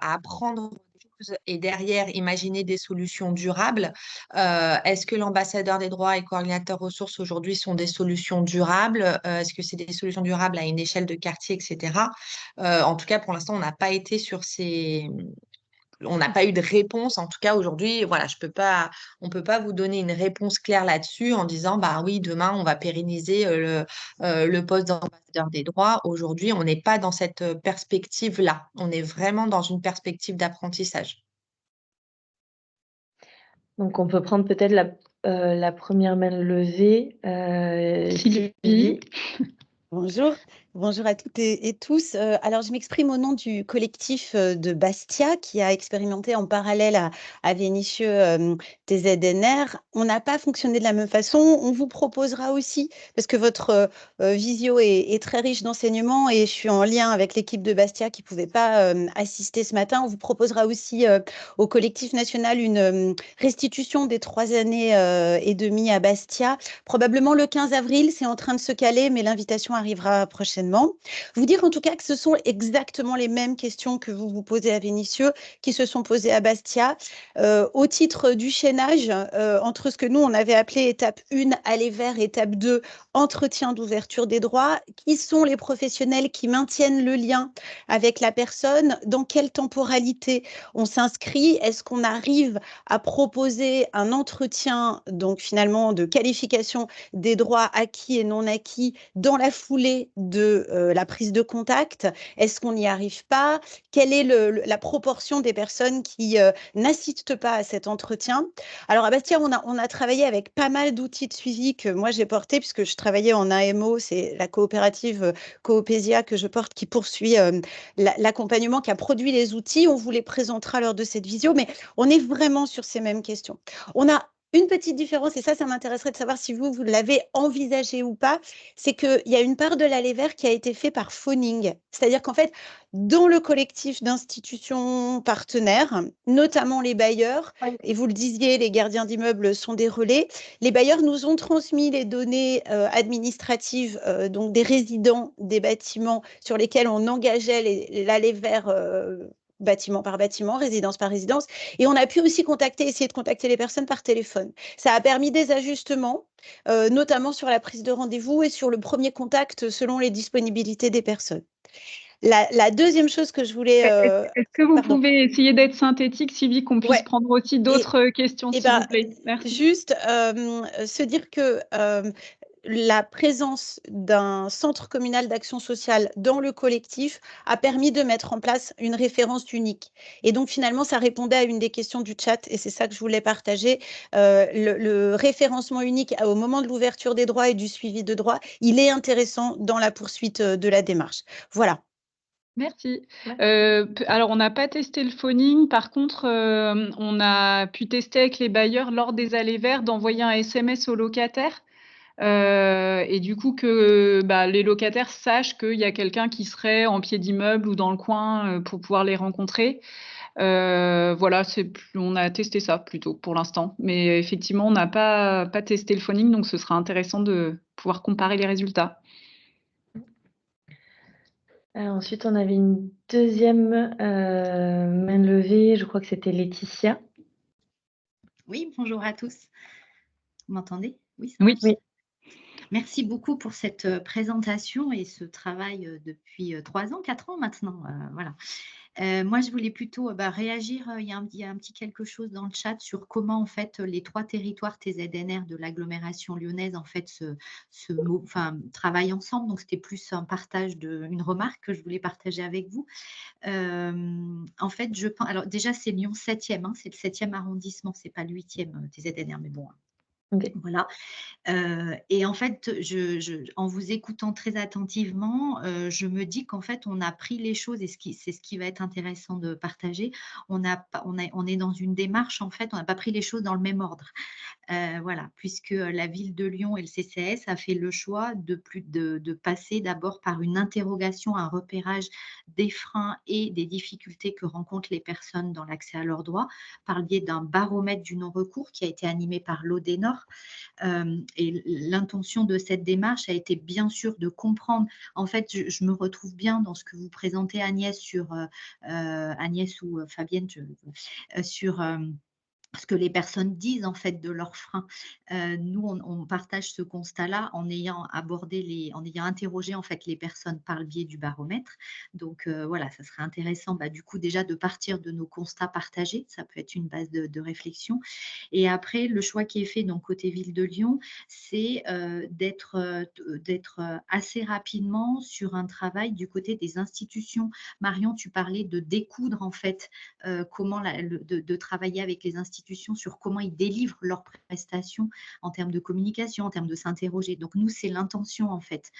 apprendre des choses et derrière imaginer des solutions durables. Est-ce que l'ambassadeur des droits et coordinateur ressources aujourd'hui sont des solutions durables? Est-ce que c'est des solutions durables à une échelle de quartier, etc. En tout cas, pour l'instant, on n'a pas eu de réponse. En tout cas, aujourd'hui, voilà, on peut pas vous donner une réponse claire là-dessus en disant, bah oui, demain, on va pérenniser le poste d'ambassadeur des droits. Aujourd'hui, on n'est pas dans cette perspective-là. On est vraiment dans une perspective d'apprentissage. Donc, on peut prendre peut-être la première main levée. Sylvie. Bonjour, bonjour à toutes et tous. Alors, je m'exprime au nom du collectif de Bastia qui a expérimenté en parallèle à Vénissieux TZNR. On n'a pas fonctionné de la même façon. On vous proposera aussi, parce que votre visio est très riche d'enseignements et je suis en lien avec l'équipe de Bastia qui ne pouvait pas assister ce matin. On vous proposera aussi au collectif national une restitution des 3 années et demie à Bastia. Probablement le 15 avril, c'est en train de se caler, mais l'invitation arrivera prochainement. Vous dire en tout cas que ce sont exactement les mêmes questions que vous vous posez à Vénissieux, qui se sont posées à Bastia. Au titre du chaînage, entre ce que nous, on avait appelé étape 1, aller vers, étape 2, entretien d'ouverture des droits, qui sont les professionnels qui maintiennent le lien avec la personne, dans quelle temporalité on s'inscrit, est-ce qu'on arrive à proposer un entretien, donc finalement de qualification des droits acquis et non acquis dans la foulée de la prise de contact. Est-ce qu'on n'y arrive pas? Quelle est la proportion des personnes qui n'assistent pas à cet entretien? Alors à Bastia, on a travaillé avec pas mal d'outils de suivi que moi j'ai portés puisque je travaillais en AMO, c'est la coopérative Coopésia que je porte qui poursuit l'accompagnement, qui a produit les outils. On vous les présentera lors de cette visio, mais on est vraiment sur ces mêmes questions. On a une petite différence, et ça m'intéresserait de savoir si vous l'avez envisagé ou pas, c'est qu'il y a une part de l'aller vers qui a été fait par phoning. C'est-à-dire qu'en fait, dans le collectif d'institutions partenaires, notamment les bailleurs, et vous le disiez, les gardiens d'immeubles sont des relais, les bailleurs nous ont transmis les données administratives donc des résidents des bâtiments sur lesquels on engageait l'aller vers bâtiment par bâtiment, résidence par résidence. Et on a pu aussi essayer de contacter les personnes par téléphone. Ça a permis des ajustements, notamment sur la prise de rendez-vous et sur le premier contact selon les disponibilités des personnes. La deuxième chose que je voulais… Est-ce que vous pouvez essayer d'être synthétique, Sylvie, qu'on puisse prendre aussi d'autres questions, s'il vous plaît? Merci. Juste se dire que la présence d'un centre communal d'action sociale dans le collectif a permis de mettre en place une référence unique. Et donc, finalement, ça répondait à une des questions du chat, et c'est ça que je voulais partager. Le référencement unique au moment de l'ouverture des droits et du suivi de droits, il est intéressant dans la poursuite de la démarche. Voilà. Merci. Alors, on n'a pas testé le phoning. Par contre, on a pu tester avec les bailleurs lors des allées verts d'envoyer un SMS aux locataires. Et du coup, que les locataires sachent qu'il y a quelqu'un qui serait en pied d'immeuble ou dans le coin pour pouvoir les rencontrer. Voilà, on a testé ça plutôt pour l'instant. Mais effectivement, on n'a pas testé le phoning, donc ce sera intéressant de pouvoir comparer les résultats. Ensuite, on avait une deuxième main levée. Je crois que c'était Laetitia. Oui, bonjour à tous. Vous m'entendez? Oui. Merci beaucoup pour cette présentation et ce travail depuis 3 ans, 4 ans maintenant. Voilà. Moi, je voulais plutôt réagir. Il y a un petit quelque chose dans le chat sur comment en fait les 3 territoires TZNR de l'agglomération lyonnaise en fait travaillent ensemble. Donc, c'était plus un partage une remarque que je voulais partager avec vous. En fait, je pense. Alors déjà, c'est Lyon 7e, c'est le 7e arrondissement, c'est pas le 8e TZNR, mais bon. Ok. Voilà. Et en fait, en vous écoutant très attentivement, je me dis qu'en fait, on a pris les choses et c'est ce qui va être intéressant de partager. On est dans une démarche, en fait, on n'a pas pris les choses dans le même ordre. Voilà, puisque la ville de Lyon et le CCAS a fait le choix de passer d'abord par une interrogation, un repérage des freins et des difficultés que rencontrent les personnes dans l'accès à leurs droits, par le biais d'un baromètre du non-recours qui a été animé par l'Odenor. Et l'intention de cette démarche a été bien sûr de comprendre. En fait, je me retrouve bien dans ce que vous présentez, Agnès, Agnès ou Fabienne, sur ce que les personnes disent en fait de leurs freins. Nous, on partage ce constat-là en ayant interrogé en fait les personnes par le biais du baromètre. Donc voilà, ça serait intéressant du coup déjà de partir de nos constats partagés. Ça peut être une base de réflexion. Et après, le choix qui est fait donc côté Ville de Lyon, c'est d'être assez rapidement sur un travail du côté des institutions. Marion, tu parlais de découdre en fait comment de travailler avec les institutions sur comment ils délivrent leurs prestations en termes de communication, en termes de s'interroger. Donc nous, c'est l'intention en fait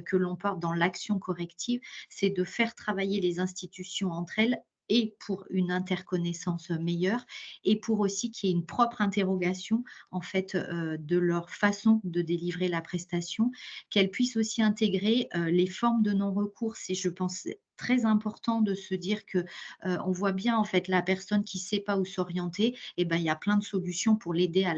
que l'on porte dans l'action corrective, c'est de faire travailler les institutions entre elles et pour une interconnaissance meilleure et pour aussi qu'il y ait une propre interrogation en fait de leur façon de délivrer la prestation, qu'elles puissent aussi intégrer les formes de non-recours. C'est, je pense, très important de se dire que on voit bien en fait la personne qui ne sait pas où s'orienter, et ben il y a plein de solutions pour l'aider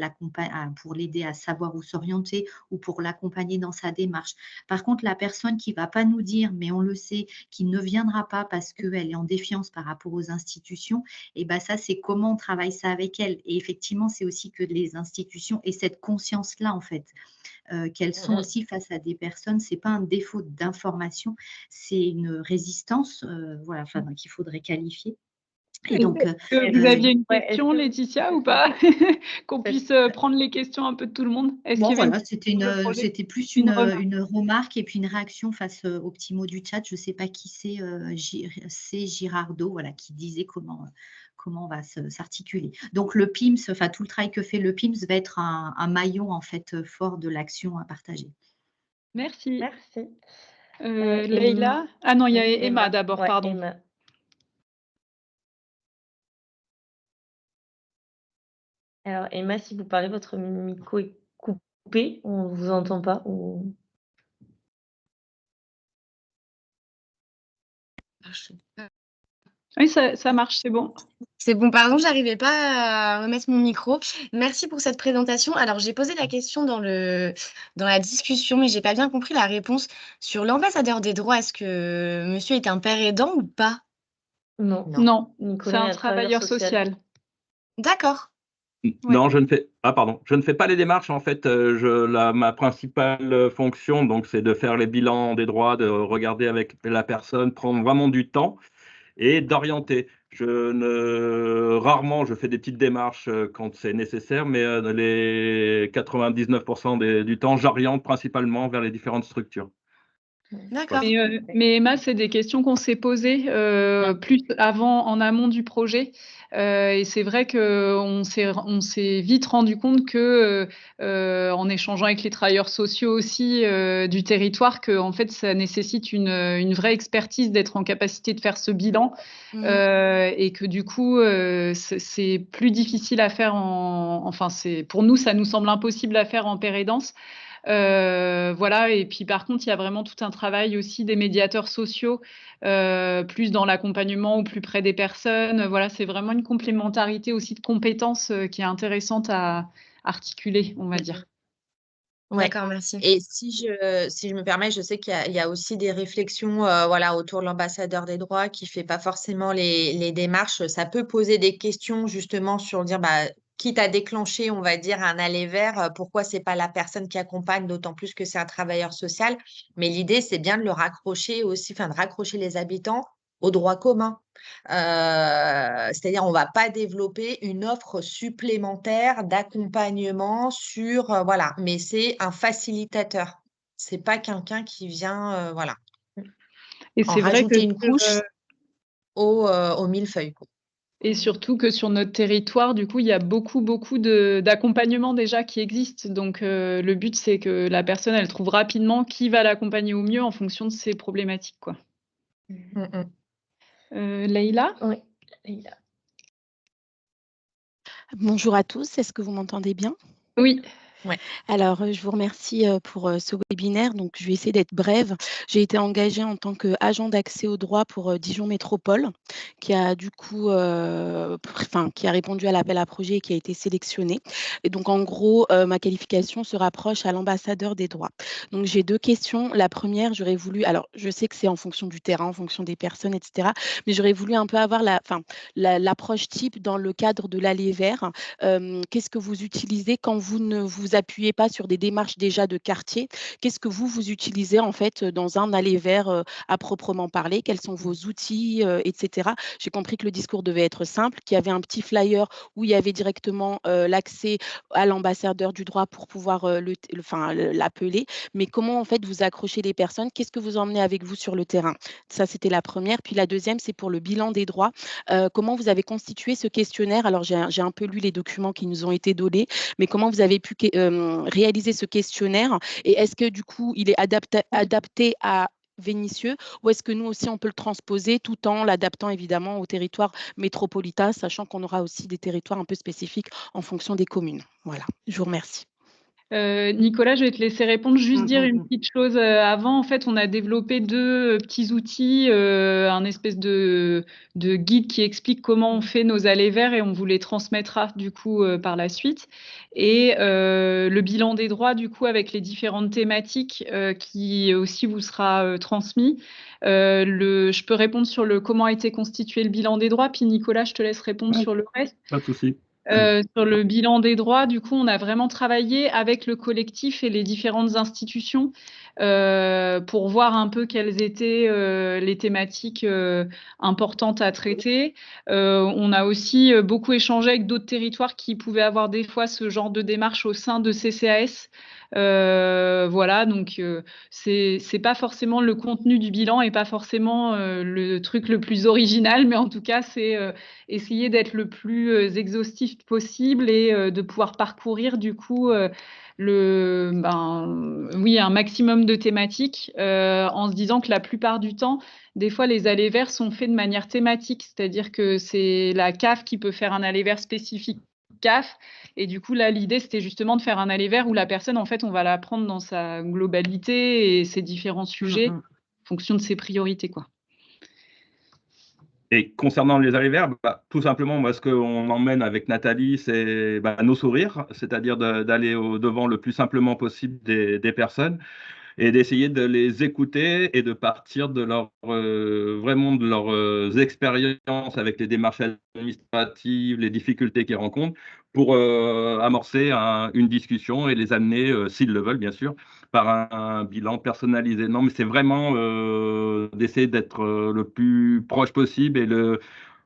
pour l'aider à savoir où s'orienter ou pour l'accompagner dans sa démarche. Par contre, la personne qui va pas nous dire, mais on le sait, qui ne viendra pas parce qu'elle est en défiance par rapport aux institutions, et ben ça c'est comment on travaille ça avec elle. Et effectivement, c'est aussi que les institutions aient cette conscience-là en fait. Qu'elles sont aussi face à des personnes, ce n'est pas un défaut d'information, c'est une résistance voilà, qu'il faudrait qualifier. Et donc, vous aviez une Ouais, question, Laetitia, ou pas? Qu'on puisse prendre les questions un peu de tout le monde. Est-ce qu'il y avait voilà, c'était plus une remarque et puis une réaction face aux petits mots du chat. Je ne sais pas qui c'est Girardot, voilà, qui disait comment on va s'articuler. Donc le PIMS, enfin tout le travail que fait le PIMS va être un maillon en fait fort de l'action à partager. Merci. merci. Leïla? Ah non, il y a Emma d'abord, Ouais, pardon. Emma. Alors Emma, si vous parlez, votre micro est coupé, on ne vous entend pas. Oui, ça marche, c'est bon. C'est bon, pardon, j'arrivais pas à remettre mon micro. Merci pour cette présentation. Alors, j'ai posé la question dans la discussion, mais j'ai pas bien compris la réponse. Sur l'ambassadeur des droits, est-ce que monsieur est un père aidant ou pas? Non, Non, c'est Nicolas est un travailleur social. D'accord. Non, je ne fais pas les démarches. En fait, ma principale fonction, donc, c'est de faire les bilans des droits, de regarder avec la personne, prendre vraiment du temps et d'orienter. Rarement, je fais des petites démarches quand c'est nécessaire, mais les 99% du temps, j'oriente principalement vers les différentes structures. D'accord. Mais Emma, c'est des questions qu'on s'est posées plus en amont du projet. Et c'est vrai qu'on s'est vite rendu compte que, en échangeant avec les travailleurs sociaux aussi du territoire, que en fait, ça nécessite une vraie expertise d'être en capacité de faire ce bilan. Et que du coup, c'est plus difficile à faire pour nous, ça nous semble impossible à faire en pair et danse. Voilà, et puis par contre, il y a vraiment tout un travail aussi des médiateurs sociaux, plus dans l'accompagnement au plus près des personnes. Voilà, c'est vraiment une complémentarité aussi de compétences qui est intéressante à articuler, on va dire. Ouais. D'accord, merci. Et si je me permets, je sais qu'il y a aussi des réflexions voilà, autour de l'ambassadeur des droits qui ne fait pas forcément les démarches. Ça peut poser des questions justement sur dire, quitte à déclencher, on va dire, un aller vers, pourquoi ce n'est pas la personne qui accompagne, d'autant plus que c'est un travailleur social. Mais l'idée, c'est bien de le raccrocher aussi, de raccrocher les habitants au droit commun. C'est-à-dire, on ne va pas développer une offre supplémentaire d'accompagnement sur, voilà, mais c'est un facilitateur. C'est pas quelqu'un qui vient, voilà, Et en c'est vrai que rajouter une couche au millefeuille, quoi. Et surtout que sur notre territoire, du coup, il y a beaucoup d'accompagnement déjà qui existe. Donc, le but, c'est que la personne, elle trouve rapidement qui va l'accompagner au mieux en fonction de ses problématiques, quoi. Leïla? Oui, Leïla. Bonjour à tous, est-ce que vous m'entendez bien? Oui. Ouais. Alors, je vous remercie pour ce webinaire. Donc, je vais essayer d'être brève. J'ai été engagée en tant qu'agent d'accès au droit pour Dijon Métropole, qui a du coup, qui a répondu à l'appel à projet et qui a été sélectionné. Et donc, en gros, ma qualification se rapproche à l'ambassadeur des droits. Donc, j'ai 2 questions. La première, j'aurais voulu, alors je sais que c'est en fonction du terrain, en fonction des personnes, etc. Mais j'aurais voulu un peu avoir l'approche type dans le cadre de l'Aller vert. Qu'est-ce que vous utilisez quand vous ne vous appuyez pas sur des démarches déjà de quartier? Qu'est-ce que vous utilisez en fait dans un aller vert à proprement parler? Quels sont vos outils, etc. J'ai compris que le discours devait être simple, qu'il y avait un petit flyer où il y avait directement l'accès à l'ambassadeur du droit pour pouvoir l'appeler. Mais comment en fait vous accrochez les personnes? Qu'est-ce que vous emmenez avec vous sur le terrain? Ça, c'était la première. Puis la deuxième, c'est pour le bilan des droits. Comment vous avez constitué ce questionnaire? Alors, j'ai un peu lu les documents qui nous ont été donnés, mais comment vous avez pu réaliser ce questionnaire? Et est-ce que du coup, il est adapté à Vénissieux, ou est-ce que nous aussi on peut le transposer tout en l'adaptant évidemment au territoire métropolitain, sachant qu'on aura aussi des territoires un peu spécifiques en fonction des communes? Voilà, je vous remercie. Nicolas, je vais te laisser répondre. Juste dire une petite chose avant. En fait, on a développé 2 petits outils, un espèce de guide qui explique comment on fait nos allées verts et on vous les transmettra du coup par la suite. Et le bilan des droits du coup avec les différentes thématiques qui aussi vous sera transmis. Je peux répondre sur comment a été constitué le bilan des droits, puis Nicolas, je te laisse répondre sur le reste. Pas de souci. Sur le bilan des droits, du coup, on a vraiment travaillé avec le collectif et les différentes institutions pour voir un peu quelles étaient les thématiques importantes à traiter. On a aussi beaucoup échangé avec d'autres territoires qui pouvaient avoir des fois ce genre de démarche au sein de CCAS. Voilà, donc c'est pas forcément le contenu du bilan et pas forcément le truc le plus original, mais en tout cas, c'est essayer d'être le plus exhaustif possible et de pouvoir parcourir du coup un maximum de thématiques en se disant que la plupart du temps, des fois, les allées verts sont faits de manière thématique, c'est-à-dire que c'est la CAF qui peut faire un aller vert spécifique CAF. Et du coup, là, l'idée, c'était justement de faire un aller vert où la personne, en fait, on va la prendre dans sa globalité et ses différents sujets en fonction de ses priorités, quoi. Et concernant les allées verts, tout simplement, moi, ce qu'on emmène avec Nathalie, c'est nos sourires, c'est-à-dire d'aller au-devant le plus simplement possible des personnes et d'essayer de les écouter et de partir de vraiment de leurs expériences avec les démarches administratives, les difficultés qu'ils rencontrent, pour amorcer une discussion et les amener, s'ils le veulent, bien sûr, par un bilan personnalisé. Non, mais c'est vraiment d'essayer d'être le plus proche possible et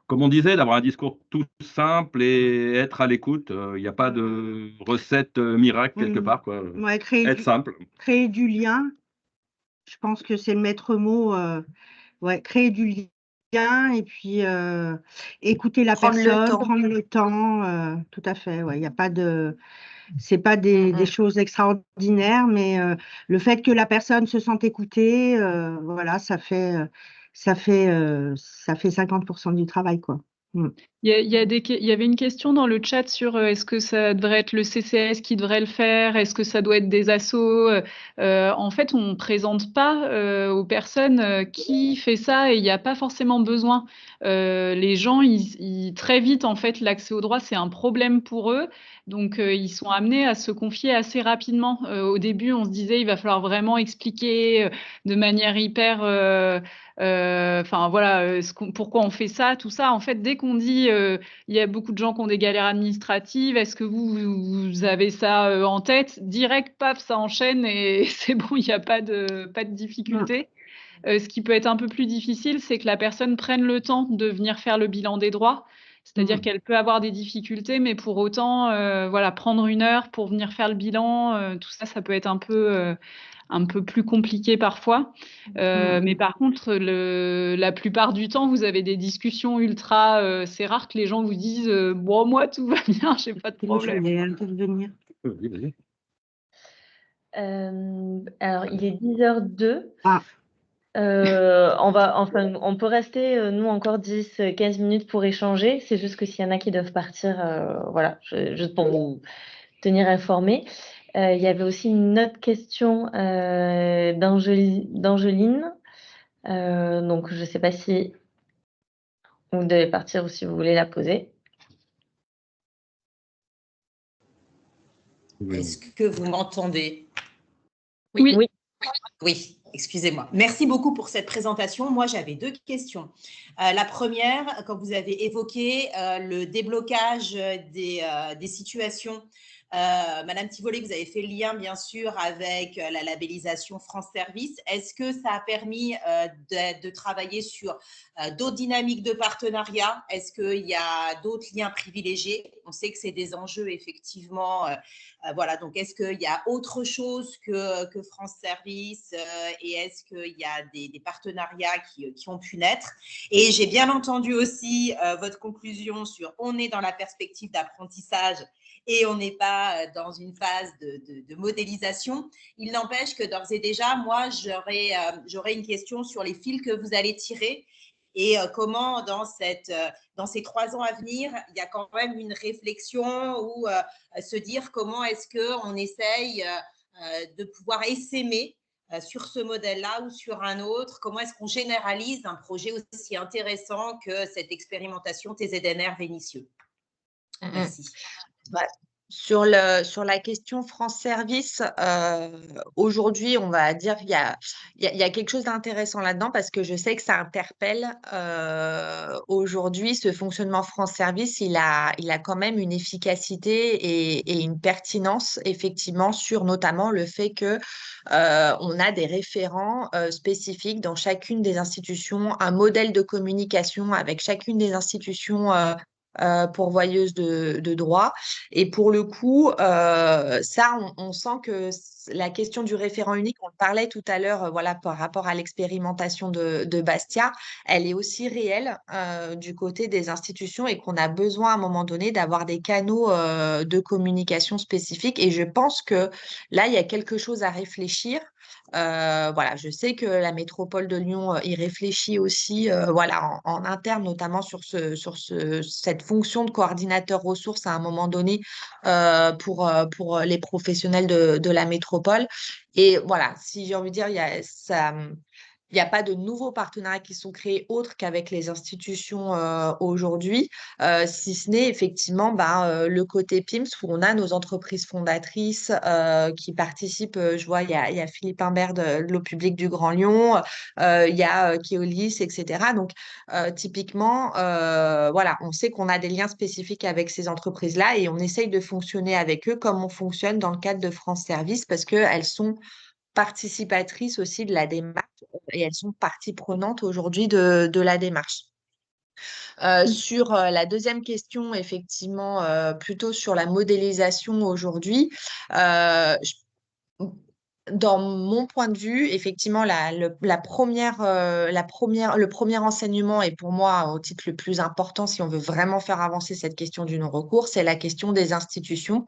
comme on disait, d'avoir un discours tout simple et être à l'écoute. Il n'y a pas de recette miracle quelque part, quoi. Ouais, Être simple. Créer du lien, je pense que c'est le maître mot. Créer du lien et puis écouter la personne, prendre le temps. Tout à fait. Ouais, il y a pas de. C'est pas des choses extraordinaires, mais le fait que la personne se sente écoutée, voilà, ça fait 50% du travail, quoi. Il y avait une question dans le chat sur est-ce que ça devrait être le CCAS qui devrait le faire, est-ce que ça doit être des assos. En fait, on ne présente pas aux personnes qui fait ça et il n'y a pas forcément besoin. Les gens, très vite, en fait, l'accès au droit, c'est un problème pour eux. Donc, ils sont amenés à se confier assez rapidement. Au début, on se disait, il va falloir vraiment expliquer de manière hyper... pourquoi on fait ça, tout ça. En fait, dès qu'on dit il y a beaucoup de gens qui ont des galères administratives, est-ce que vous avez ça en tête? Direct, paf, ça enchaîne et c'est bon, il n'y a pas de difficulté. Ce qui peut être un peu plus difficile, c'est que la personne prenne le temps de venir faire le bilan des droits. C'est-à-dire qu'elle peut avoir des difficultés, mais pour autant, prendre 1 heure pour venir faire le bilan, tout ça, ça peut être un peu un peu plus compliqué parfois. Mais par contre, la plupart du temps, vous avez des discussions ultra. C'est rare que les gens vous disent bon, moi, tout va bien, j'ai pas de Moi, je problème. voulais intervenir. Oui, vas-y. Alors, il est 10h02. Ah. On peut rester, nous, encore 10-15 minutes pour échanger. C'est juste que s'il y en a qui doivent partir, voilà, juste pour vous tenir informés. Il y avait aussi une autre question d'Angeline. Donc, je ne sais pas si vous devez partir ou si vous voulez la poser. Est-ce que vous m'entendez? Oui. Oui. Oui, excusez-moi. Merci beaucoup pour cette présentation. Moi, j'avais deux questions. La première, quand vous avez évoqué le déblocage des situations, Madame Thivollet, vous avez fait le lien, bien sûr, avec la labellisation France Service. Est-ce que ça a permis de travailler sur d'autres dynamiques de partenariat? Est-ce qu'il y a d'autres liens privilégiés? On sait que c'est des enjeux, effectivement. Voilà, donc est-ce qu'il y a autre chose que France Service et est-ce qu'il y a des partenariats qui ont pu naître? Et j'ai bien entendu aussi votre conclusion sur on est dans la perspective d'apprentissage et on n'est pas dans une phase de modélisation. Il n'empêche que d'ores et déjà, moi, j'aurais une question sur les fils que vous allez tirer et comment dans ces 3 ans à venir, il y a quand même une réflexion ou se dire comment est-ce qu'on essaye de pouvoir essaimer sur ce modèle-là ou sur un autre, comment est-ce qu'on généralise un projet aussi intéressant que cette expérimentation TZNR Vénissieux. Merci. Sur la question France Service, aujourd'hui, on va dire qu'il y a quelque chose d'intéressant là-dedans parce que je sais que ça interpelle. Aujourd'hui, ce fonctionnement France Service, il a quand même une efficacité et une pertinence, effectivement, sur notamment le fait que on a des référents spécifiques dans chacune des institutions, un modèle de communication avec chacune des institutions pourvoyeuses de droit. Et pour le coup, ça, on sent que la question du référent unique, on le parlait tout à l'heure, voilà, par rapport à l'expérimentation de Bastia, elle est aussi réelle du côté des institutions et qu'on a besoin à un moment donné d'avoir des canaux de communication spécifiques. Et je pense que là, il y a quelque chose à réfléchir. Voilà, je sais que la métropole de Lyon y réfléchit aussi, voilà, en interne, notamment sur cette fonction de coordinateur ressources à un moment donné pour les professionnels de la métropole. Et voilà, si j'ai envie de dire, il n'y a pas de nouveaux partenariats qui sont créés autres qu'avec les institutions aujourd'hui, si ce n'est effectivement le côté PIMS où on a nos entreprises fondatrices qui participent. Je vois, il y a Philippe Imbert de l'eau publique du Grand Lyon, il y a Keolis, etc. Donc, typiquement, voilà, on sait qu'on a des liens spécifiques avec ces entreprises-là et on essaye de fonctionner avec eux comme on fonctionne dans le cadre de France Service parce qu'elles sont participatrices aussi de la démarche et elles sont partie prenante aujourd'hui de la démarche. Sur la deuxième question, effectivement, plutôt sur la modélisation aujourd'hui, dans mon point de vue, effectivement, le premier enseignement, et pour moi, au titre le plus important, si on veut vraiment faire avancer cette question du non-recours, c'est la question des institutions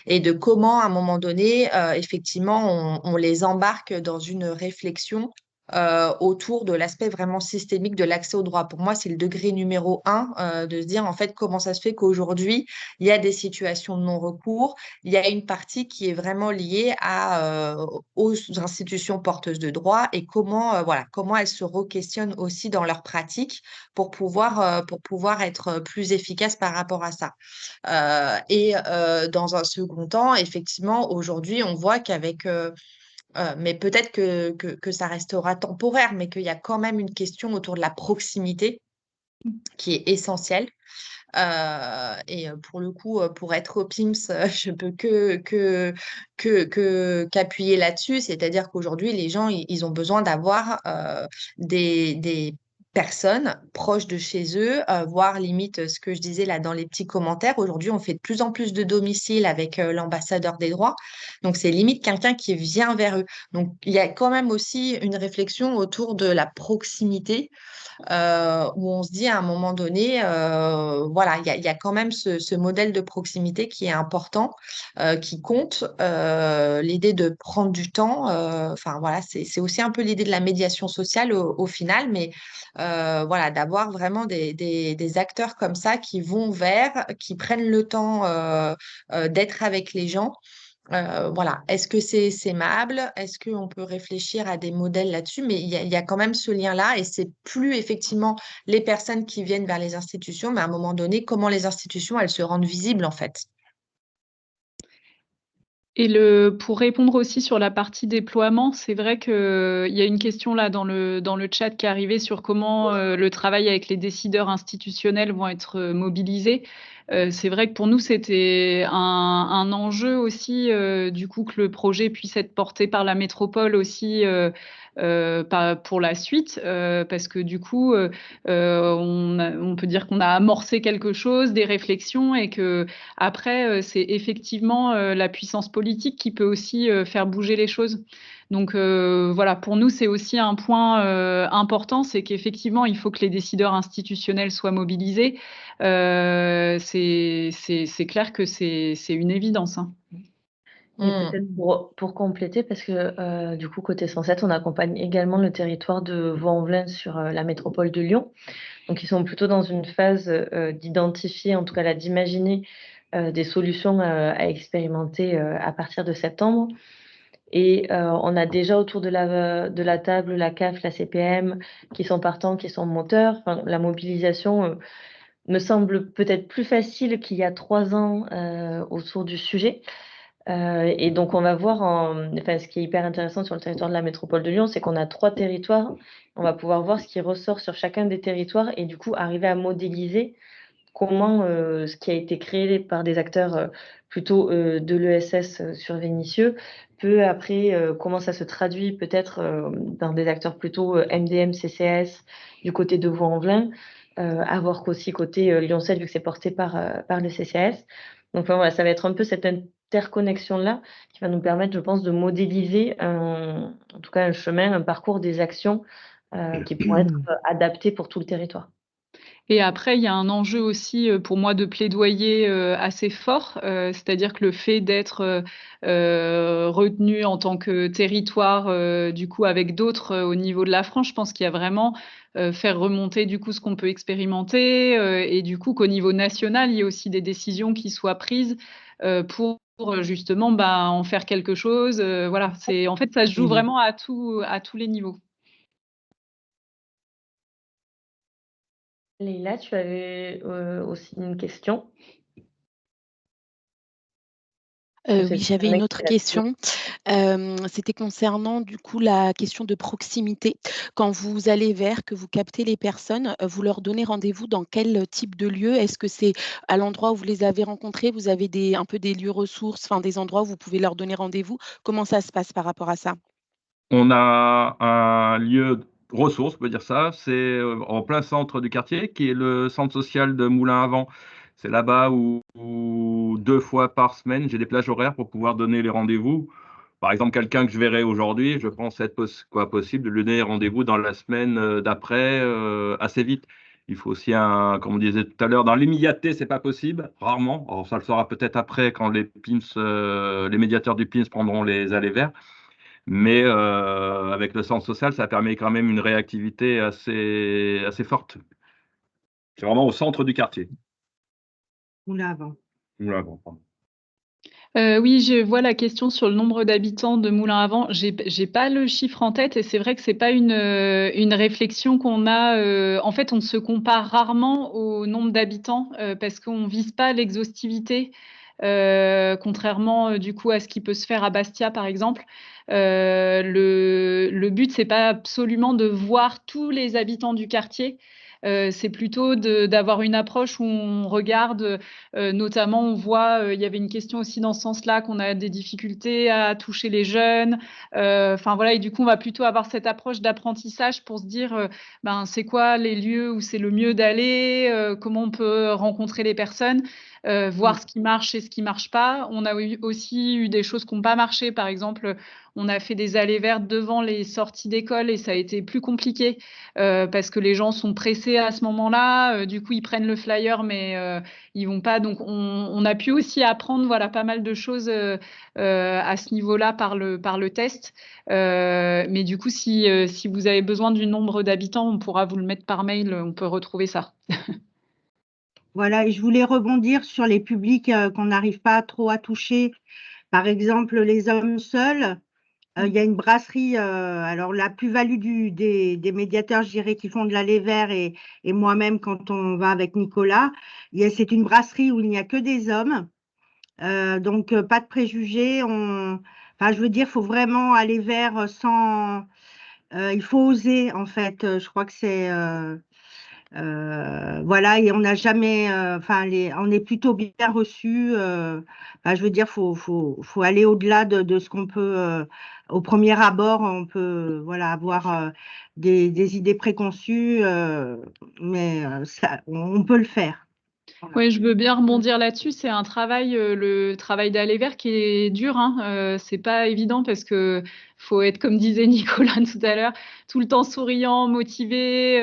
et de comment, à un moment donné, effectivement, on les embarque dans une réflexion autour de l'aspect vraiment systémique de l'accès au droit. Pour moi, c'est le degré numéro 1 de se dire, en fait, comment ça se fait qu'aujourd'hui, il y a des situations de non-recours, il y a une partie qui est vraiment liée aux institutions porteuses de droit et comment elles se re-questionnent aussi dans leur pratique pour pouvoir être plus efficaces par rapport à ça. Dans un second temps, effectivement, aujourd'hui, on voit qu'avec mais peut-être que ça restera temporaire, mais qu'il y a quand même une question autour de la proximité qui est essentielle. Pour le coup, pour être au PIMS, je peux qu'appuyer là-dessus, c'est-à-dire qu'aujourd'hui, les gens, ils ont besoin d'avoir des personnes proches de chez eux, voire limite ce que je disais là dans les petits commentaires. Aujourd'hui, on fait de plus en plus de domiciles avec l'ambassadeur des droits. Donc, c'est limite quelqu'un qui vient vers eux. Donc, il y a quand même aussi une réflexion autour de la proximité où on se dit à un moment donné, voilà, il y a quand même ce modèle de proximité qui est important, qui compte. L'idée de prendre du temps, enfin voilà, c'est aussi un peu l'idée de la médiation sociale au final, mais voilà, d'avoir vraiment des acteurs comme ça qui vont vers, qui prennent le temps d'être avec les gens. Voilà. Est-ce que c'est aimable? Est-ce qu'on peut réfléchir à des modèles là-dessus? Mais il y a quand même ce lien-là et c'est plus effectivement les personnes qui viennent vers les institutions, mais à un moment donné, comment les institutions, elles se rendent visibles en fait. Et pour répondre aussi sur la partie déploiement, c'est vrai qu'il y a une question là dans le chat qui est arrivée sur comment le travail avec les décideurs institutionnels vont être mobilisés. C'est vrai que pour nous, c'était un enjeu aussi, du coup, que le projet puisse être porté par la métropole aussi pour la suite, parce que du coup, on peut dire qu'on a amorcé quelque chose, des réflexions, et que après, c'est effectivement la puissance politique qui peut aussi faire bouger les choses. Donc voilà, pour nous, c'est aussi un point important, c'est qu'effectivement, il faut que les décideurs institutionnels soient mobilisés. C'est clair que c'est une évidence, hein. Et peut-être pour compléter, parce que du coup, côté 107, on accompagne également le territoire de Vaux-en-Velin sur la métropole de Lyon. Donc, ils sont plutôt dans une phase d'identifier, en tout cas là, d'imaginer des solutions à expérimenter à partir de septembre. Et on a déjà autour de la table la CAF, la CPM, qui sont partants, qui sont moteurs. Enfin, la mobilisation me semble peut-être plus facile qu'il y a 3 ans autour du sujet. Et donc, on va voir, enfin, ce qui est hyper intéressant sur le territoire de la métropole de Lyon, c'est qu'on a 3 territoires. On va pouvoir voir ce qui ressort sur chacun des territoires et du coup, arriver à modéliser comment ce qui a été créé par des acteurs plutôt de l'ESS sur Vénissieux peut après, comment ça se traduit peut-être dans des acteurs plutôt MDM, CCS du côté de Vaux-en-Velin, à voir qu'aussi côté Lyon 7, vu que c'est porté par le CCS. Donc enfin, voilà, ça va être un peu cette interconnexion-là qui va nous permettre, je pense, de modéliser en tout cas un chemin, un parcours des actions qui pourront être adaptées pour tout le territoire. Et après, il y a un enjeu aussi pour moi de plaidoyer assez fort, c'est-à-dire que le fait d'être retenu en tant que territoire, du coup, avec d'autres au niveau de la France, je pense qu'il y a vraiment faire remonter du coup ce qu'on peut expérimenter et du coup qu'au niveau national, il y a aussi des décisions qui soient prises pour justement en faire quelque chose. Voilà, en fait, ça se joue vraiment à tous les niveaux. Leïla, tu avais aussi une question? Oui, j'avais une autre question. C'était concernant du coup la question de proximité. Quand vous allez vers, que vous captez les personnes, vous leur donnez rendez-vous dans quel type de lieu? Est-ce que c'est à l'endroit où vous les avez rencontrés? Vous avez un peu des lieux ressources, enfin des endroits où vous pouvez leur donner rendez-vous? Comment ça se passe par rapport à ça? On a un lieu ressource, on peut dire ça, c'est en plein centre du quartier, qui est le centre social de Moulins-à-Vent. C'est là-bas où 2 fois par semaine, j'ai des plages horaires pour pouvoir donner les rendez-vous. Par exemple, quelqu'un que je verrai aujourd'hui, je pense être possible de lui donner rendez-vous dans la semaine d'après, assez vite. Il faut aussi comme on disait tout à l'heure, dans l'immédiateté, c'est pas possible, rarement. Alors, ça le sera peut-être après quand les PIMS, les médiateurs du PIMS prendront les allées vers. Mais avec le centre social, ça permet quand même une réactivité assez forte. C'est vraiment au centre du quartier. Moulins-à-Vent. Moulins-à-Vent, pardon. Oui, je vois la question sur le nombre d'habitants de Moulins-à-Vent. J'ai pas le chiffre en tête et c'est vrai que c'est pas une réflexion qu'on a. En fait, on se compare rarement au nombre d'habitants parce qu'on vise pas l'exhaustivité, contrairement du coup à ce qui peut se faire à Bastia, par exemple. Le but, c'est pas absolument de voir tous les habitants du quartier. C'est plutôt d'avoir une approche où on regarde, notamment on voit, il y avait une question aussi dans ce sens-là, qu'on a des difficultés à toucher les jeunes. Enfin voilà, et du coup, on va plutôt avoir cette approche d'apprentissage pour se dire, ben, c'est quoi les lieux où c'est le mieux d'aller, comment on peut rencontrer les personnes. Voir ce qui marche et ce qui marche pas. On a aussi eu des choses qui n'ont pas marché. Par exemple, on a fait des allées vertes devant les sorties d'école et ça a été plus compliqué parce que les gens sont pressés à ce moment-là. Du coup, ils prennent le flyer, mais ils vont pas. Donc, on a pu aussi apprendre voilà, pas mal de choses à ce niveau-là par le test. Mais du coup, si vous avez besoin du nombre d'habitants, on pourra vous le mettre par mail. On peut retrouver ça. Voilà, et je voulais rebondir sur les publics qu'on n'arrive pas trop à toucher. Par exemple, les hommes seuls. Il y a une brasserie, alors la plus-value des médiateurs, je dirais, qui font de l'allée vert et moi-même, quand on va avec Nicolas, c'est une brasserie où il n'y a que des hommes. Donc, pas de préjugés. Enfin, je veux dire, il faut vraiment aller vers sans. Il faut oser, en fait. Je crois que c'est. Voilà, et on n'a jamais, enfin, on est plutôt bien reçus. Enfin, je veux dire, faut aller au-delà de ce qu'on peut, au premier abord, on peut, voilà, avoir des idées préconçues, mais on peut le faire. Voilà. Oui, je veux bien rebondir là-dessus. C'est un travail, le travail d'aller vers qui est dur. Hein. C'est pas évident parce que faut être, comme disait Nicolas tout à l'heure, tout le temps souriant, motivé.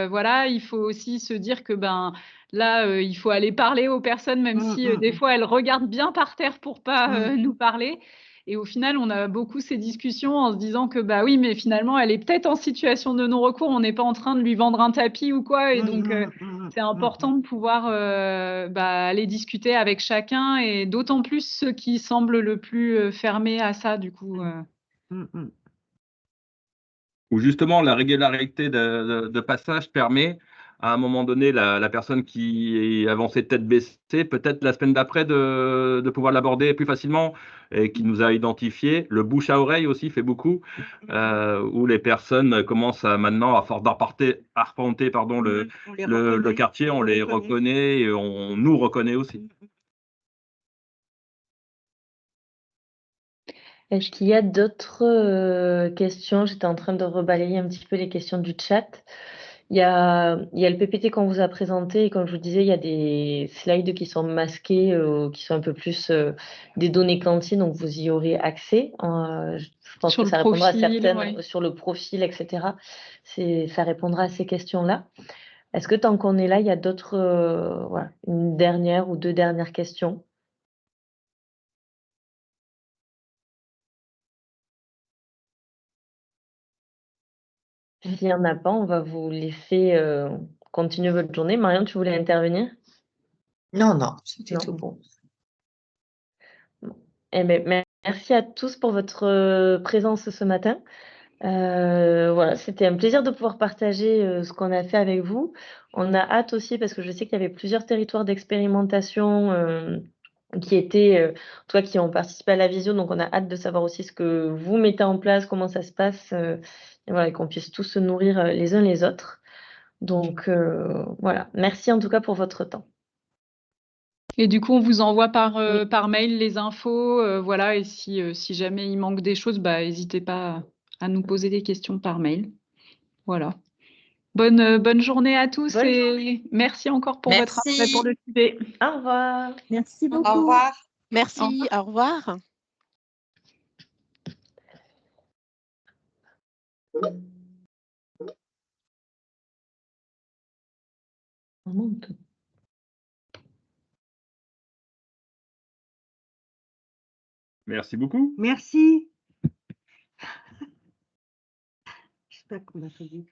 Voilà, il faut aussi se dire que ben là, il faut aller parler aux personnes, même si des fois elles regardent bien par terre pour pas nous parler. Et au final, on a beaucoup ces discussions en se disant que bah oui, mais finalement, elle est peut-être en situation de non-recours. On n'est pas en train de lui vendre un tapis ou quoi. Et donc c'est important de pouvoir aller discuter avec chacun et d'autant plus ceux qui semblent le plus fermés à ça, du coup. Où justement la régularité de passage permet à un moment donné la personne qui est avancée tête baissée, peut-être la semaine d'après de pouvoir l'aborder plus facilement et qui nous a identifié. Le bouche à oreille aussi fait beaucoup, où les personnes commencent maintenant à force d'arpenter le quartier, on les reconnaît et on nous reconnaît aussi. Est-ce qu'il y a d'autres questions? J'étais en train de rebalayer un petit peu les questions du chat. Il y a le PPT qu'on vous a présenté et comme je vous disais, il y a des slides qui sont masqués, qui sont un peu plus des données quanti, donc vous y aurez accès. Je pense Sur que le ça répondra à profil, certaines sur le profil, etc. Ça répondra à ces questions-là. Est-ce que tant qu'on est là, il y a d'autres, voilà, une dernière ou deux dernières questions? S'il n'y en a pas, on va vous laisser continuer votre journée. Marion, tu voulais intervenir? Non, non, c'était Non, tout. bon. Eh ben, merci à tous pour votre présence ce matin. Voilà, c'était un plaisir de pouvoir partager ce qu'on a fait avec vous. On a hâte aussi, parce que je sais qu'il y avait plusieurs territoires d'expérimentation qui ont participé à la visio, donc on a hâte de savoir aussi ce que vous mettez en place, comment ça se passe, et voilà, qu'on puisse tous se nourrir les uns les autres. Donc voilà, merci en tout cas pour votre temps. Et du coup, on vous envoie par mail les infos, voilà. Et si jamais il manque des choses, n'hésitez pas à nous poser des questions par mail. Voilà. Bonne journée à tous et merci encore pour votre appel pour le sujet. Au revoir. Merci beaucoup. Au revoir. Merci, au revoir. Merci beaucoup. Merci. J'espère qu'on a fait vite.